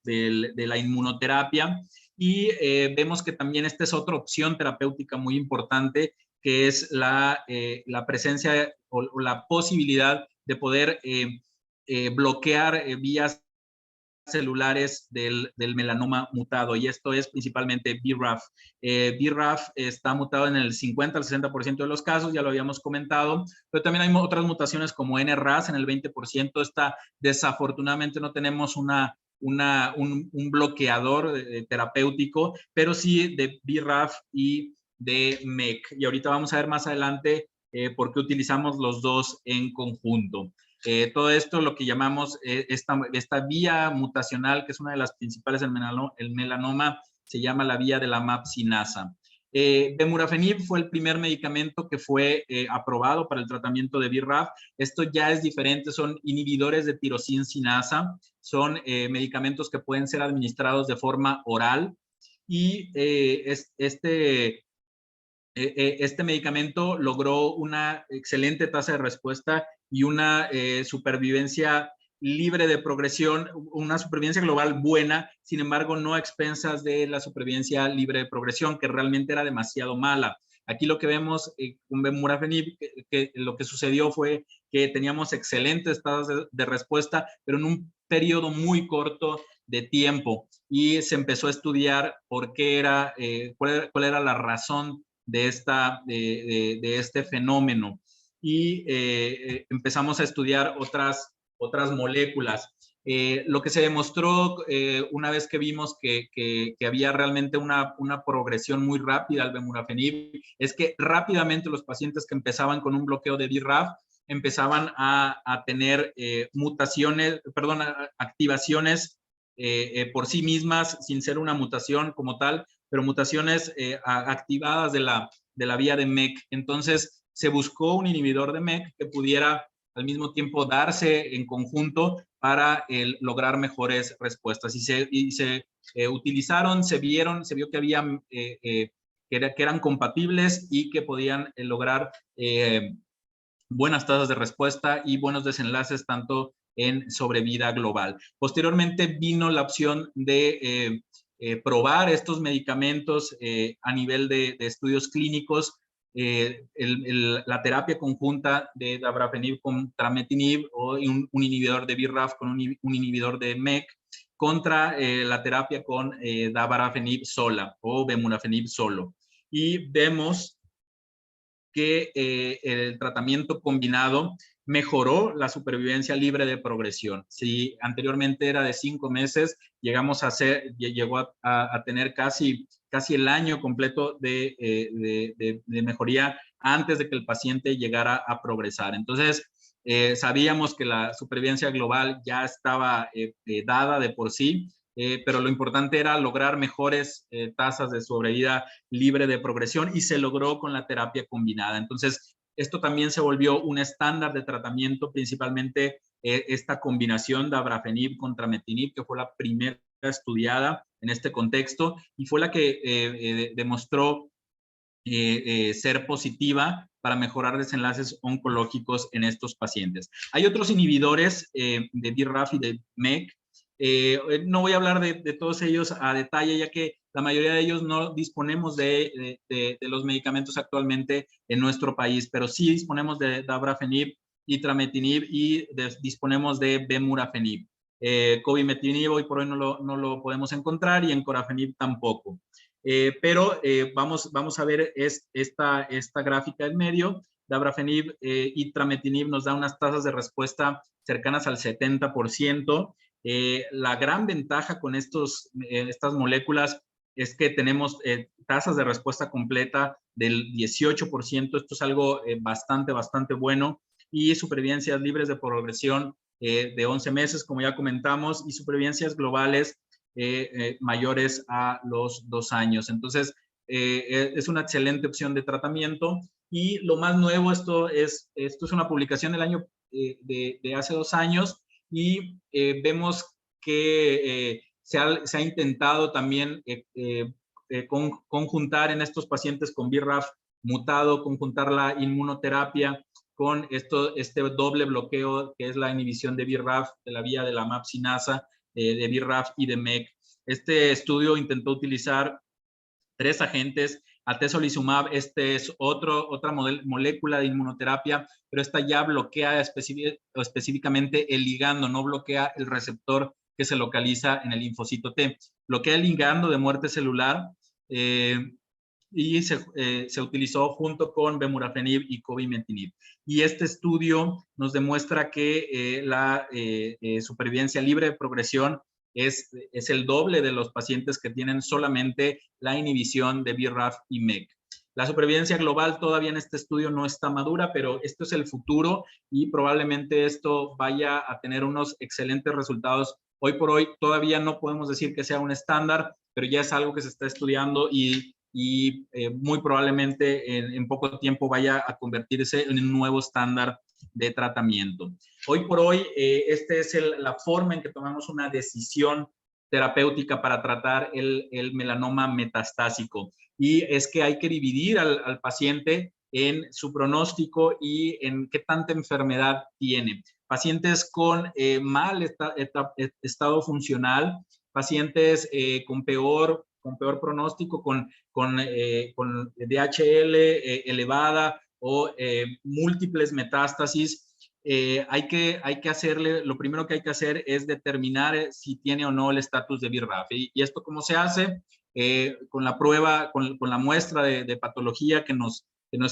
la inmunoterapia. Y vemos que también esta es otra opción terapéutica muy importante, que es la presencia o la posibilidad de poder bloquear vías celulares del melanoma mutado, y esto es principalmente BRAF. BRAF está mutado en el 50 al 60% de los casos, ya lo habíamos comentado, pero también hay otras mutaciones como NRAS en el 20%. Desafortunadamente no tenemos un bloqueador terapéutico, pero sí de BRAF y de MEK, y ahorita vamos a ver más adelante por qué utilizamos los dos en conjunto. Todo esto, lo que llamamos esta vía mutacional, que es una de las principales en el melanoma, se llama la vía de la MAP sinasa. Vemurafenib fue el primer medicamento que fue aprobado para el tratamiento de BRAF. Esto ya es diferente, son inhibidores de tirosin sinasa, son medicamentos que pueden ser administrados de forma oral, y este medicamento logró una excelente tasa de respuesta y una supervivencia libre de progresión, una supervivencia global buena, sin embargo, no a expensas de la supervivencia libre de progresión, que realmente era demasiado mala. Aquí lo que vemos con Vemurafenib, que lo que sucedió fue que teníamos excelentes tasas de respuesta, pero en un periodo muy corto de tiempo, y se empezó a estudiar por qué cuál era la razón de este fenómeno, y empezamos a estudiar otras moléculas. Lo que se demostró una vez que vimos que había realmente una progresión muy rápida al Vemurafenib es que rápidamente los pacientes que empezaban con un bloqueo de BRAF empezaban a tener activaciones por sí mismas, sin ser una mutación como tal, pero mutaciones activadas de la vía de MEK. Entonces, se buscó un inhibidor de MEK que pudiera al mismo tiempo darse en conjunto para lograr mejores respuestas. Y se utilizaron, se vio que había, que eran compatibles y que podían lograr buenas tasas de respuesta y buenos desenlaces tanto en sobrevida global. Posteriormente vino la opción de probar estos medicamentos a nivel de estudios clínicos, la terapia conjunta de dabrafenib con trametinib o un inhibidor de BRAF con un inhibidor de MEK contra la terapia con dabrafenib sola o vemurafenib solo. Y vemos que el tratamiento combinado mejoró la supervivencia libre de progresión. Si anteriormente era de 5 meses, llegó a tener casi el año completo de mejoría antes de que el paciente llegara a progresar. Entonces, sabíamos que la supervivencia global ya estaba dada de por sí, pero lo importante era lograr mejores tasas de sobrevida libre de progresión y se logró con la terapia combinada. Entonces, esto también se volvió un estándar de tratamiento, principalmente esta combinación de dabrafenib con trametinib, que fue la primera estudiada en este contexto y fue la que demostró ser positiva para mejorar desenlaces oncológicos en estos pacientes. Hay otros inhibidores de BRAF y de MEK. No voy a hablar de todos ellos a detalle, ya que la mayoría de ellos no disponemos de los medicamentos actualmente en nuestro país, pero sí disponemos de dabrafenib y trametinib y disponemos de vemurafenib. Cobimetinib hoy por hoy no lo podemos encontrar y encorafenib tampoco. Pero vamos a ver esta gráfica en medio. Dabrafenib y trametinib nos da unas tasas de respuesta cercanas al 70%. La gran ventaja con estas moléculas es que tenemos tasas de respuesta completa del 18%. Esto es algo bastante bueno. Y supervivencias libres de progresión de 11 meses, como ya comentamos, y supervivencias globales mayores a los 2 años. Entonces, es una excelente opción de tratamiento. Y lo más nuevo, esto es una publicación del año de hace 2 años, y vemos que se ha intentado también conjuntar en estos pacientes con BRAF mutado, conjuntar la inmunoterapia con este doble bloqueo que es la inhibición de BRAF de la vía de la MAP-cinasa, de BRAF y de MEK. Este estudio intentó utilizar 3 agentes. Atezolizumab, este es otra molécula de inmunoterapia, pero esta ya bloquea específicamente el ligando, no bloquea el receptor que se localiza en el linfocito T. Bloquea el ligando de muerte celular y se utilizó junto con vemurafenib y cobimetinib. Y este estudio nos demuestra que la supervivencia libre de progresión es el doble de los pacientes que tienen solamente la inhibición de BRAF y MEK. La supervivencia global todavía en este estudio no está madura, pero esto es el futuro y probablemente esto vaya a tener unos excelentes resultados. Hoy por hoy todavía no podemos decir que sea un estándar, pero ya es algo que se está estudiando y muy probablemente en poco tiempo vaya a convertirse en un nuevo estándar de tratamiento. Hoy por hoy, esta es la forma en que tomamos una decisión terapéutica para tratar el melanoma metastásico. Y es que hay que dividir al paciente en su pronóstico y en qué tanta enfermedad tiene. Pacientes con mal estado funcional, pacientes con peor pronóstico, con DHL elevada o múltiples metástasis. Lo primero que hay que hacer es determinar si tiene o no el estatus de BRAF. ¿Y esto cómo se hace? Con la prueba, con la muestra de patología que nos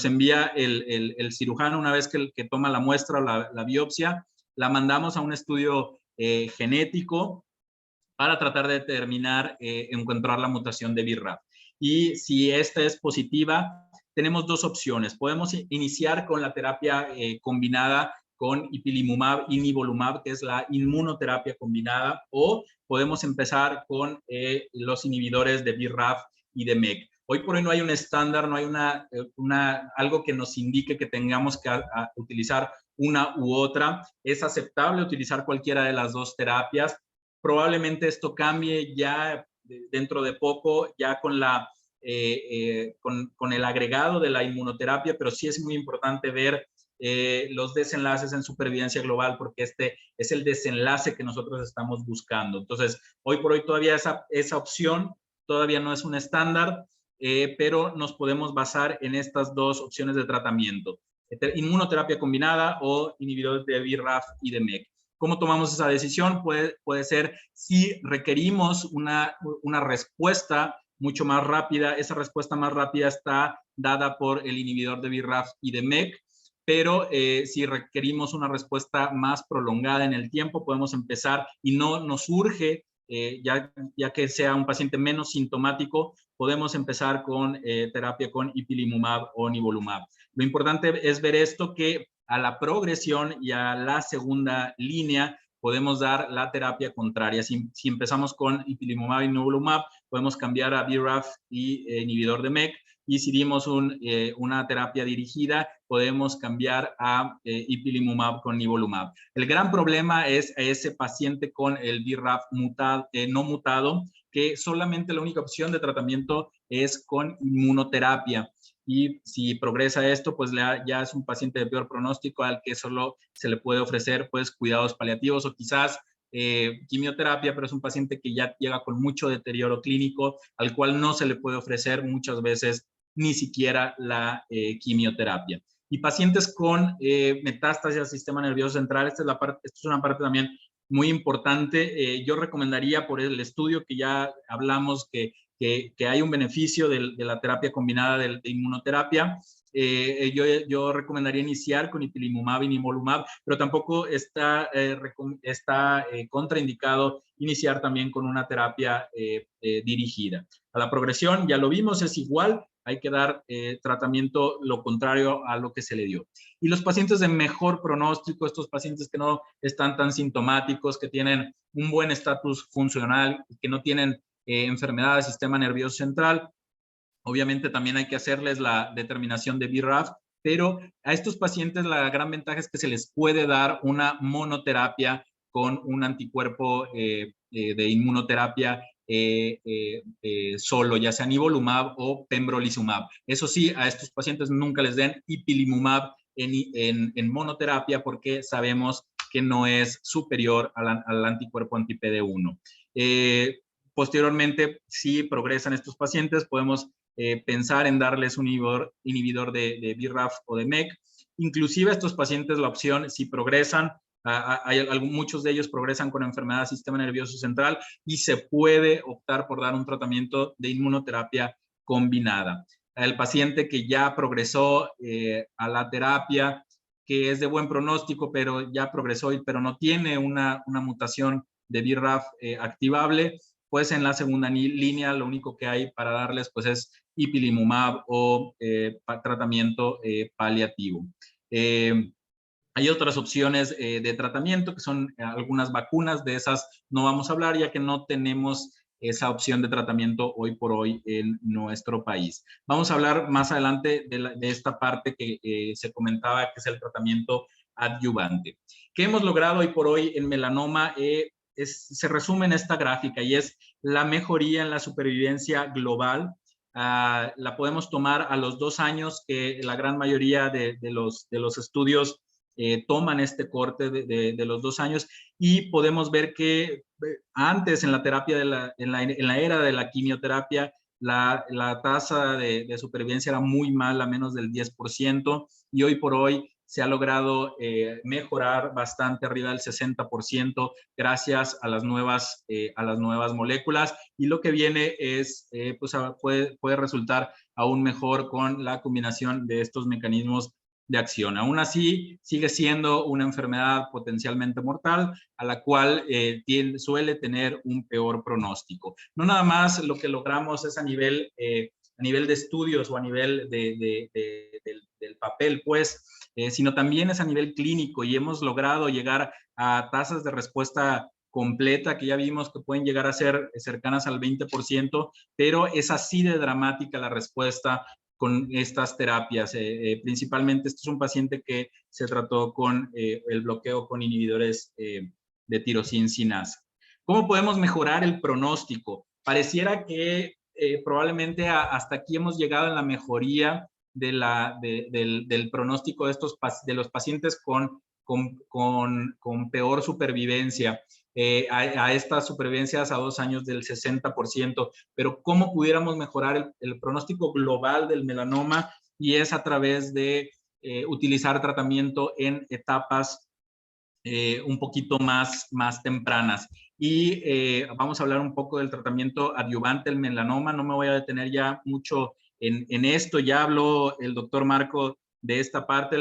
envía el cirujano una vez que toma la muestra o la biopsia, la mandamos a un estudio genético para tratar de determinar, encontrar la mutación de BRAF. Y si esta es positiva, tenemos dos opciones. Podemos iniciar con la terapia combinada con ipilimumab y nivolumab, que es la inmunoterapia combinada, o podemos empezar con los inhibidores de BRAF y de MEK. Hoy por hoy no hay un estándar, no hay algo que nos indique que tengamos que utilizar una u otra. Es aceptable utilizar cualquiera de las dos terapias. Probablemente esto cambie ya dentro de poco, ya con el agregado de la inmunoterapia, pero sí es muy importante ver los desenlaces en supervivencia global, porque este es el desenlace que nosotros estamos buscando. Entonces, hoy por hoy todavía esa opción todavía no es un estándar, pero nos podemos basar en estas dos opciones de tratamiento: inmunoterapia combinada o inhibidores de BRAF y de MEK. ¿Cómo tomamos esa decisión? Puede ser si requerimos una respuesta mucho más rápida. Esa respuesta más rápida está dada por el inhibidor de BRAF y de MEK, pero si requerimos una respuesta más prolongada en el tiempo, podemos empezar, y no nos urge, ya que sea un paciente menos sintomático, podemos empezar con terapia con ipilimumab o nivolumab. Lo importante es ver esto, que a la progresión y a la segunda línea podemos dar la terapia contraria. Si empezamos con ipilimumab y nivolumab, podemos cambiar a BRAF y inhibidor de MEK, y si dimos una terapia dirigida, podemos cambiar a ipilimumab con nivolumab. El gran problema es a ese paciente con el BRAF no mutado, que solamente la única opción de tratamiento es con inmunoterapia. Y si progresa esto, pues ya es un paciente de peor pronóstico al que solo se le puede ofrecer pues cuidados paliativos o quizás quimioterapia, pero es un paciente que ya llega con mucho deterioro clínico, al cual no se le puede ofrecer muchas veces ni siquiera la quimioterapia. Y pacientes con metástasis al sistema nervioso central, esta es una parte también muy importante. Yo recomendaría, por el estudio que ya hablamos, que hay un beneficio de la terapia combinada de inmunoterapia. Yo recomendaría iniciar con ipilimumab y nivolumab, pero tampoco está contraindicado iniciar también con una terapia dirigida. A la progresión, ya lo vimos, es igual, hay que dar tratamiento lo contrario a lo que se le dio. Y los pacientes de mejor pronóstico, estos pacientes que no están tan sintomáticos, que tienen un buen estatus funcional, que no tienen enfermedad del sistema nervioso central, obviamente también hay que hacerles la determinación de BRAF, pero a estos pacientes la gran ventaja es que se les puede dar una monoterapia con un anticuerpo de inmunoterapia solo, ya sea nivolumab o pembrolizumab. Eso sí, a estos pacientes nunca les den ipilimumab en monoterapia, porque sabemos que no es superior al anticuerpo anti-PD1. Posteriormente, si progresan estos pacientes, podemos pensar en darles un inhibidor de BRAF o de MEK. Inclusive estos pacientes, la opción, si progresan, muchos de ellos progresan con enfermedad del sistema nervioso central, y se puede optar por dar un tratamiento de inmunoterapia combinada. El paciente que ya progresó a la terapia, que es de buen pronóstico, pero ya progresó, pero no tiene una mutación de BRAF activable, pues en la segunda línea lo único que hay para darles pues es ipilimumab o tratamiento paliativo. Hay otras opciones de tratamiento, que son algunas vacunas. De esas no vamos a hablar, ya que no tenemos esa opción de tratamiento hoy por hoy en nuestro país. Vamos a hablar más adelante de esta parte que se comentaba, que es el tratamiento adyuvante. ¿Qué hemos logrado hoy por hoy en melanoma? Se resume en esta gráfica, y es la mejoría en la supervivencia global. La podemos tomar a los 2 años, que la gran mayoría de los estudios toman este corte de los 2 años, y podemos ver que antes en la terapia, en la era de la quimioterapia, la tasa de supervivencia era muy mala, menos del 10%, y hoy por hoy se ha logrado mejorar bastante, arriba del 60%, gracias a las nuevas moléculas, y lo que viene es, pues puede resultar aún mejor con la combinación de estos mecanismos de acción. Aún así, sigue siendo una enfermedad potencialmente mortal, a la cual suele tener un peor pronóstico. No nada más lo que logramos es a nivel de estudios o a nivel del papel, pues, sino también es a nivel clínico, y hemos logrado llegar a tasas de respuesta completa que ya vimos que pueden llegar a ser cercanas al 20%, pero es así de dramática la respuesta con estas terapias. Principalmente, este es un paciente que se trató con el bloqueo con inhibidores de tirosina sinasa. ¿Cómo podemos mejorar el pronóstico? Pareciera que probablemente hasta aquí hemos llegado en la mejoría del pronóstico de los pacientes con peor supervivencia. A estas supervivencias a 2 años del 60%, pero ¿cómo pudiéramos mejorar el pronóstico global del melanoma? Y es a través de utilizar tratamiento en etapas un poquito más tempranas. Y vamos a hablar un poco del tratamiento adyuvante del melanoma. No me voy a detener ya mucho en esto. Ya habló el doctor Marco de esta parte.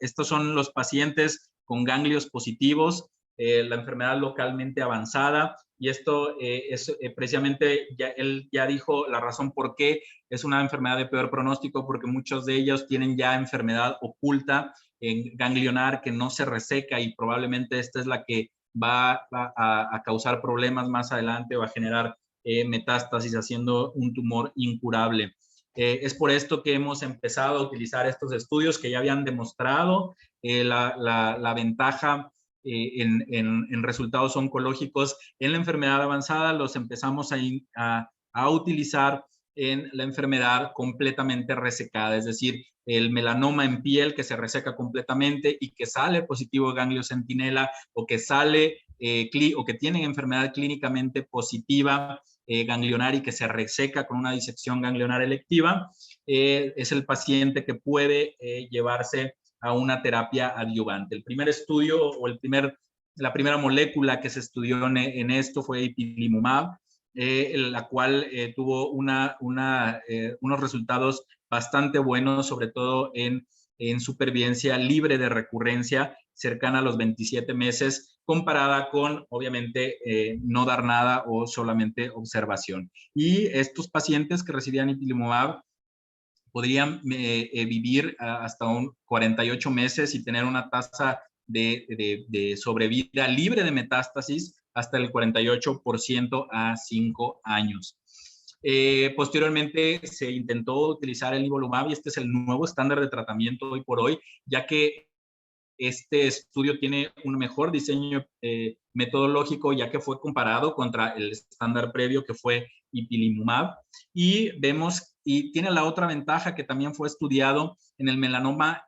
Estos son los pacientes con ganglios positivos, la enfermedad localmente avanzada, y esto es precisamente, él ya dijo la razón por qué es una enfermedad de peor pronóstico, porque muchos de ellos tienen ya enfermedad oculta ganglionar que no se reseca, y probablemente esta es la que va a causar problemas más adelante o a generar metástasis, haciendo un tumor incurable. Es por esto que hemos empezado a utilizar estos estudios que ya habían demostrado la ventaja en resultados oncológicos en la enfermedad avanzada. Los empezamos a utilizar en la enfermedad completamente resecada, es decir, el melanoma en piel que se reseca completamente y que sale positivo ganglio centinela, o que sale o que tienen enfermedad clínicamente positiva ganglionar y que se reseca con una disección ganglionar electiva. Es el paciente que puede llevarse a una terapia adyuvante. El primer estudio o la primera molécula que se estudió en esto fue ipilimumab, la cual tuvo unos resultados bastante buenos, sobre todo en supervivencia libre de recurrencia, cercana a los 27 meses, comparada con, obviamente, no dar nada o solamente observación. Y estos pacientes que recibían ipilimumab podrían vivir hasta 48 meses y tener una tasa de sobrevida libre de metástasis hasta el 48% a 5 años. Posteriormente se intentó utilizar el nivolumab, y este es el nuevo estándar de tratamiento hoy por hoy, ya que este estudio tiene un mejor diseño metodológico, ya que fue comparado contra el estándar previo, que fue ipilimumab, y vemos, y tiene la otra ventaja que también fue estudiado en el melanoma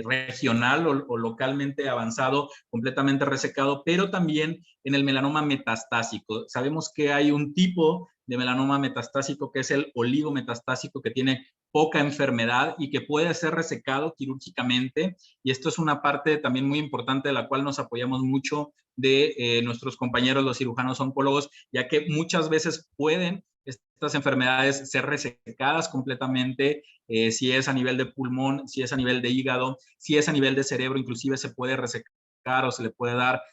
regional o localmente avanzado, completamente resecado, pero también en el melanoma metastásico. Sabemos que hay un tipo de melanoma metastásico que es el oligometastásico, que tiene poca enfermedad y que puede ser resecado quirúrgicamente, y esto es una parte también muy importante de la cual nos apoyamos mucho de nuestros compañeros los cirujanos oncólogos, ya que muchas veces pueden estas enfermedades ser resecadas completamente, si es a nivel de pulmón, si es a nivel de hígado, si es a nivel de cerebro, inclusive se puede resecar o se le puede dar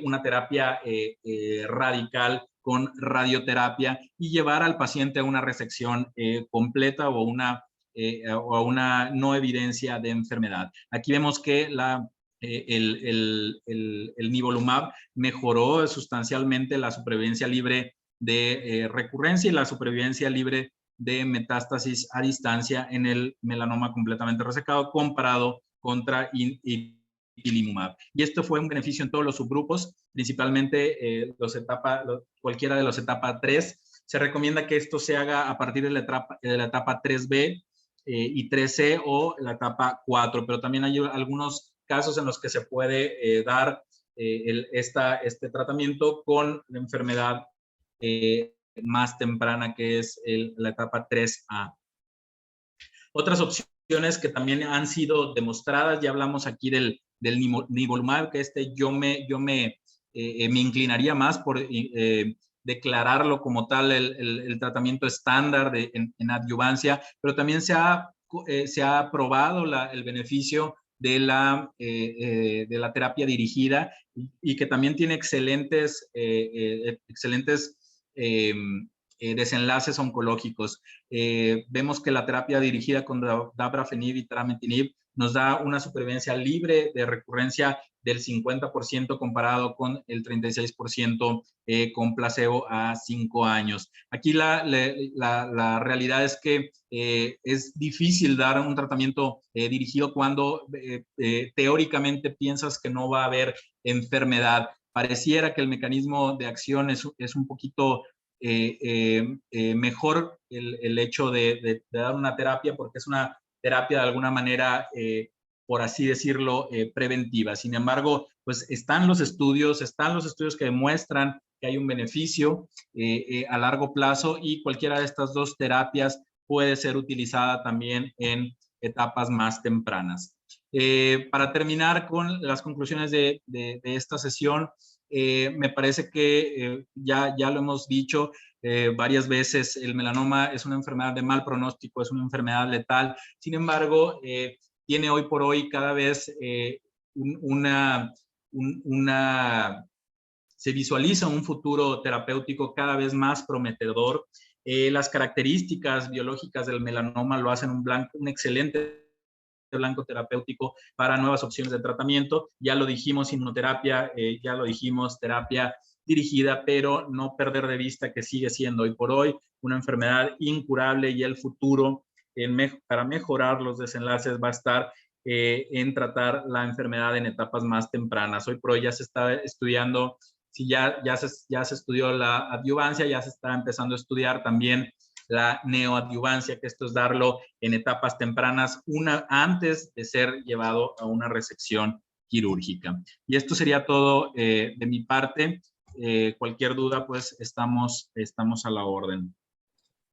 una terapia radical con radioterapia y llevar al paciente a una resección completa o a una no evidencia de enfermedad. Aquí vemos que el nivolumab mejoró sustancialmente la supervivencia libre de recurrencia y la supervivencia libre de metástasis a distancia en el melanoma completamente resecado comparado contra ipilimumab. Y esto fue un beneficio en todos los subgrupos, principalmente cualquiera de los etapa 3. Se recomienda que esto se haga a partir de la etapa 3B y 3C o la etapa 4, pero también hay algunos casos en los que se puede dar este tratamiento con la enfermedad más temprana, que es la etapa 3A. Otras opciones que también han sido demostradas, ya hablamos aquí del nivolumab, que yo me inclinaría más por declararlo como tal el tratamiento estándar en adyuvancia, pero también se ha se ha probado el beneficio de la terapia dirigida y que también tiene excelentes desenlaces oncológicos. Vemos que la terapia dirigida con dabrafenib y tramentinib nos da una supervivencia libre de recurrencia del 50% comparado con el 36% con placebo a 5 años. Aquí la realidad es que es difícil dar un tratamiento dirigido cuando teóricamente piensas que no va a haber enfermedad. Pareciera que el mecanismo de acción es un poquito mejor el hecho de dar una terapia, porque es una terapia de alguna manera, por así decirlo, preventiva. Sin embargo, pues están los estudios que demuestran que hay un beneficio a largo plazo, y cualquiera de estas dos terapias puede ser utilizada también en etapas más tempranas. Para terminar con las conclusiones de esta sesión, me parece que ya lo hemos dicho varias veces, el melanoma es una enfermedad de mal pronóstico, es una enfermedad letal. Sin embargo, tiene hoy por hoy cada vez se visualiza un futuro terapéutico cada vez más prometedor. Las características biológicas del melanoma lo hacen un excelente blanco terapéutico para nuevas opciones de tratamiento. Ya lo dijimos, inmunoterapia, ya lo dijimos, terapia dirigida, pero no perder de vista que sigue siendo hoy por hoy una enfermedad incurable, y el futuro para mejorar los desenlaces va a estar en tratar la enfermedad en etapas más tempranas. Hoy por hoy ya se está estudiando, si ya se estudió la adyuvancia, ya se está empezando a estudiar también la neoadyuvancia, que esto es darlo en etapas tempranas, antes de ser llevado a una resección quirúrgica. Y esto sería todo de mi parte. Cualquier duda, pues estamos a la orden.